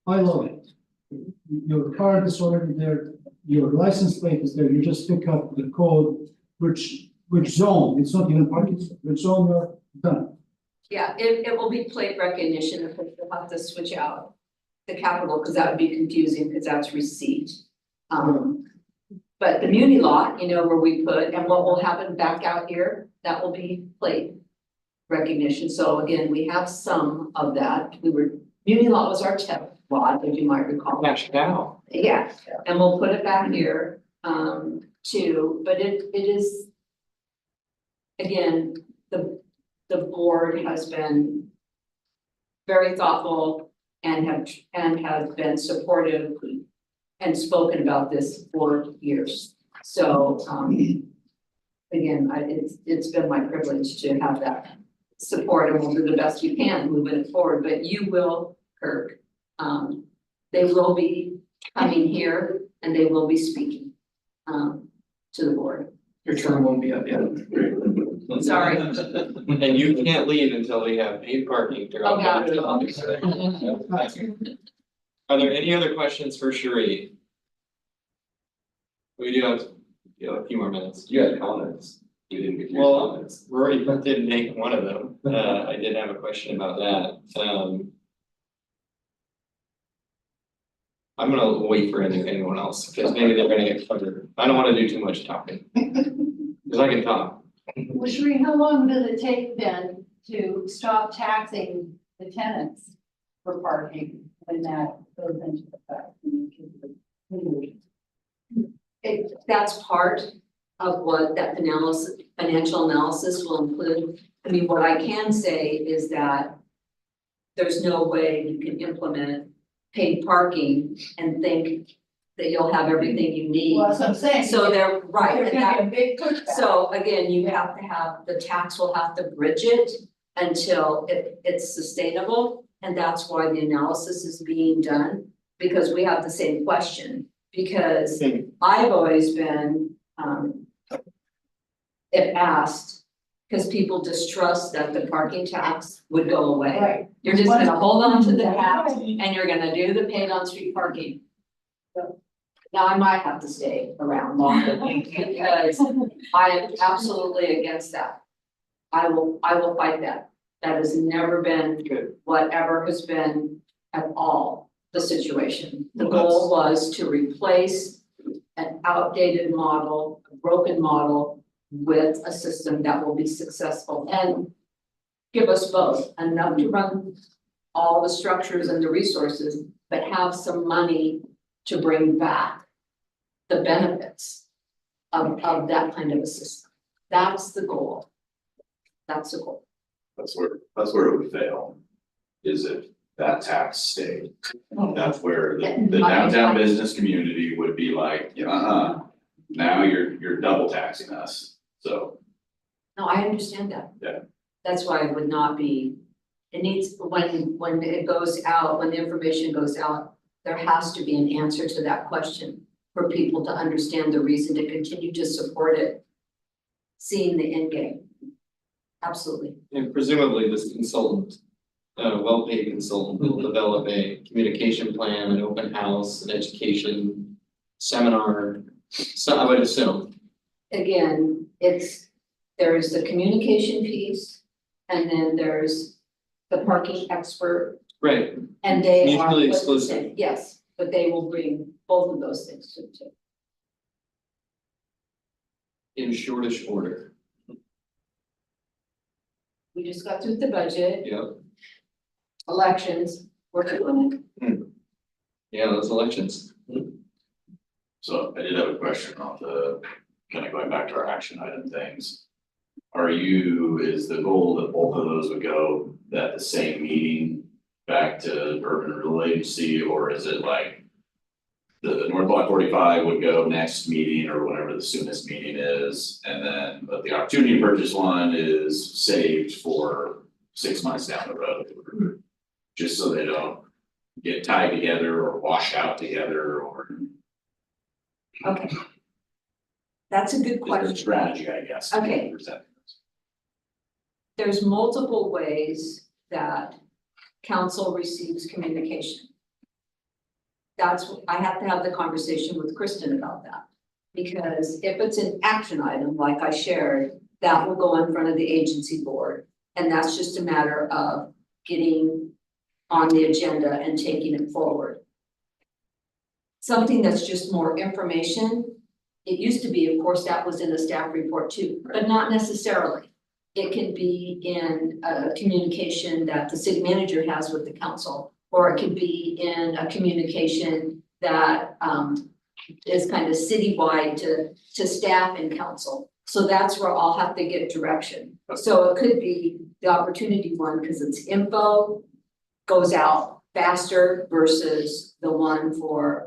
I love it. Your card is already there, your license plate is there, you just pick up the code, which zone, it's not even parking, which zone you're done. Yeah, it will be plate recognition, if we'll have to switch out the capital, because that would be confusing, because that's receipt. But the muni lot, you know, where we put, and what will happen back out here, that will be plate recognition. So again, we have some of that. Muni lot was our test lot, as you might recall. Cash cow. Yeah, and we'll put it back here, too, but it is. Again, the board has been very thoughtful and has been supportive and spoken about this for years. So, again, it's been my privilege to have that support, and we'll do the best we can moving it forward, but you will, Kirk. They will be coming here and they will be speaking, to the board. Your term won't be up yet. Sorry. And you can't leave until we have paid parking throughout. Oh, God. downtown. Are there any other questions for Sheree? We do have, a few more minutes. You had comments, you didn't get your Well, comments. Rory did make one of them, I did have a question about that, I'm gonna wait for anyone else, because maybe they're gonna get covered, I don't wanna do too much talking. Cause I can talk. Well, Sheree, how long does it take then to stop taxing the tenants for parking when that goes into effect? That's part of what that financial analysis will include. I mean, what I can say is that there's no way you can implement paid parking and think that you'll have everything you need. Well, that's what I'm saying. So they're right, There's and that, gonna be a big pushback. so again, you have to have, the tax will have to bridge it until it's sustainable. And that's why the analysis is being done, because we have the same question, because I've always been, if asked, because people distrust that the parking tax would go away. Right. You're just gonna hold on to the tax and you're gonna do the paid on street parking. Now, I might have to stay around longer because I am absolutely against that. I will fight that. That has never been whatever has been at all the situation. The goal was to replace an outdated model, a broken model with a system that will be successful and give us both enough to run all the structures and the resources, but have some money to bring back the benefits of that kind of a system. That's the goal. That's the goal. That's where it would fail, is if that tax stayed. That's where the downtown business community would be like, now you're double taxing us, so. No, I understand that. Yeah. That's why it would not be, it needs, when it goes out, when the information goes out, there has to be an answer to that question for people to understand the reason to continue to support it, seeing the end game. Absolutely. And presumably this consultant, well-paid consultant will develop a communication plan, an open house, an education seminar. So I would assume, Again, there's the communication piece, and then there's the parking expert, right, and they are. Mutually exclusive. Yes, but they will bring both of those things to the table. in shortish order, We just got through the budget, yep, elections, we're doing it. yeah, those elections. So I did have a question on the, kind of going back to our action item things. Is the goal that both of those would go at the same meeting back to urban renewal agency, or is it like? The North Block 45 would go next meeting or whenever the soonest meeting is, and then, but the opportunity to purchase one is saved for 6 months down the road. Just so they don't get tied together or wash out together, or Okay. That's a good is there a question. strategy, I guess. Okay. Present. There's multiple ways that council receives communication. I have to have the conversation with Kristen about that. Because if it's an action item, like I shared, that will go in front of the agency board. And that's just a matter of getting on the agenda and taking it forward. Something that's just more information, it used to be, of course, that was in the staff report too, but not necessarily. It can be in a communication that the city manager has with the council, or it could be in a communication that is kind of citywide to staff and council. So that's where I'll have to get direction. So it could be the opportunity one, because it's info, goes out faster versus the one for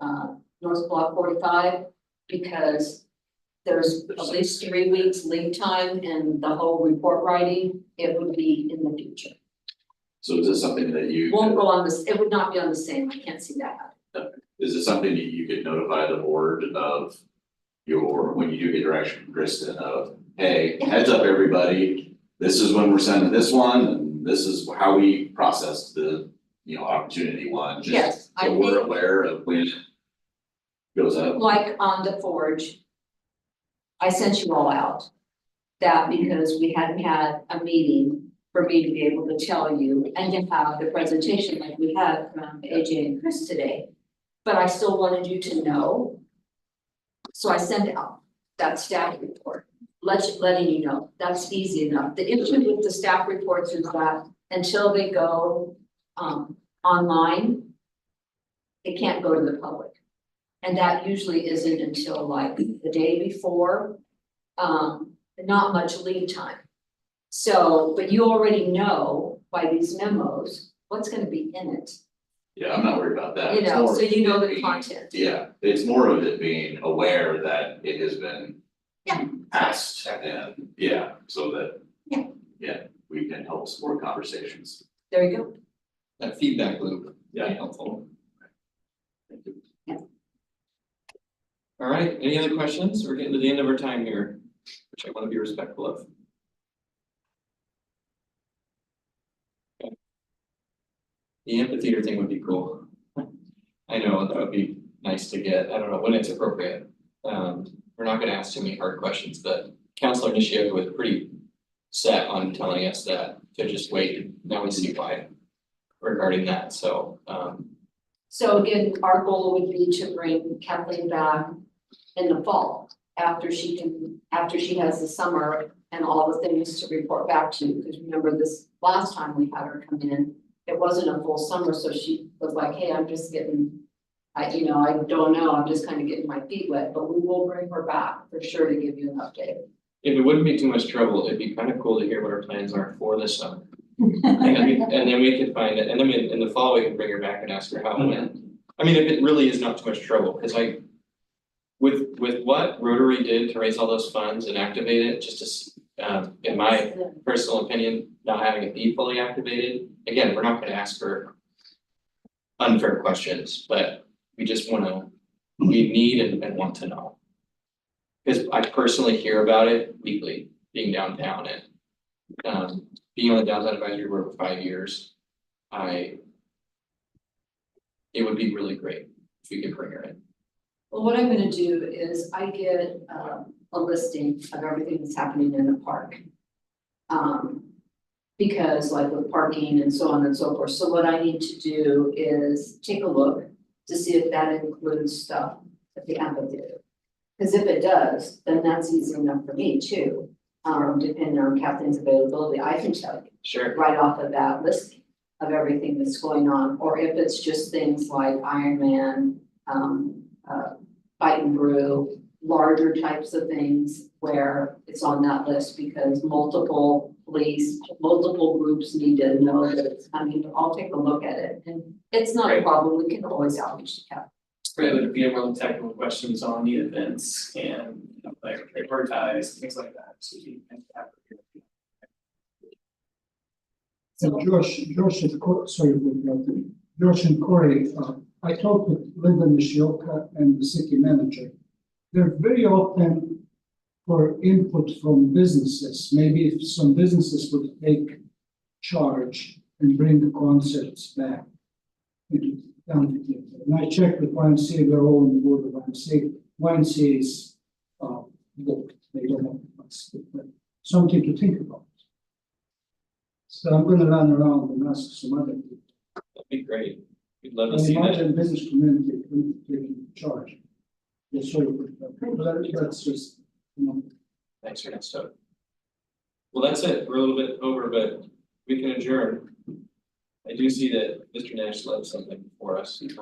North Block 45, because there's at least 3 weeks lead time in the whole report writing. It would be in the future. So is this something that you? Won't go on this, it would not be on the same, I can't see that happening. Is it something that you could notify the board of when you do get direction from Kristen of, hey, heads up, everybody, this is when we're sending this one, and this is how we processed the opportunity one, just Yes, I so we're think- aware of when it goes up. Like on the Forge. I sent you all out. That because we hadn't had a meeting for me to be able to tell you and to have the presentation like we had from AJ and Chris today. But I still wanted you to know. So I sent out that staff report, letting you know, that's easy enough. The issue with the staff reports is that until they go online. It can't go to the public. And that usually isn't until like the day before, not much lead time. So, but you already know by these memos, what's gonna be in it, Yeah, I'm not worried about that. you It's know, more so you know it the being- content. Yeah, it's more of it being aware that it has been. Yeah. Passed and, yeah, so that. Yeah. Yeah, we can help support conversations. There you go. That feedback loop, Yeah. helpful. Thank you. All right, any other questions? We're getting to the end of our time here, which I want to be respectful of. Okay. The amphitheater thing would be cool. I know that would be nice to get, I don't know when it's appropriate. We're not gonna ask too many hard questions, but Counselor Nishio was pretty set on telling us that to just wait, now we see why regarding that, so, So again, our goal would be to bring Kathleen back in the fall, after she has the summer and all the things to report back to you, because remember this last time we had her come in, it wasn't a full summer, so she was like, hey, I'm just getting, I don't know, I'm just kind of getting my feet wet, but we will bring her back for sure to give you an update. if it wouldn't be too much trouble, it'd be kind of cool to hear what our plans are for this summer. And then we could find it, and then in the fall, we can bring her back and ask her how it went. I mean, if it really is not too much trouble, because with what Rotary did to raise all those funds and activate it, just to, in my personal opinion, not having it be fully activated, again, we're not gonna ask her unfair questions, but we just wanna, we need and want to know. Cause I personally hear about it weekly, being downtown and, being on the downtown advisory board for 5 years, it would be really great if we could bring her in. Well, what I'm gonna do is I get a listing of everything that's happening in the park. Because like with parking and so on and so forth, so what I need to do is take a look to see if that includes stuff at the amphitheater. Cause if it does, then that's easy enough for me too, depending on Kathleen's availability, I can tell you Sure. right off of that listing of everything that's going on, or if it's just things like Ironman, Fight and Brew, larger types of things where it's on that list because multiple police, multiple groups need to know that it's coming, I'll take a look at it, and it's not a Great. problem, we can always outreach to Kathy. Rather be able to technical questions on the events and, like prioritize, things like that, so you can have. So Josh and Josh and Corey, I talked with Linda Nishioka and the city manager. They're very open for input from businesses. Maybe if some businesses would take charge and bring the concepts back into the amphitheater. And I checked with YMCA, we're all on the board of YMCA. YMCA is booked, they don't have capacity, but something to think about. So I'm gonna run around and ask some other people. That'd be great. We'd love to And see imagine that. business community taking charge. Yes, sorry, but that's just, Thanks for that stuff. Well, that's it. We're a little bit over, but we can adjourn. I do see that Mr. Nash left something for us.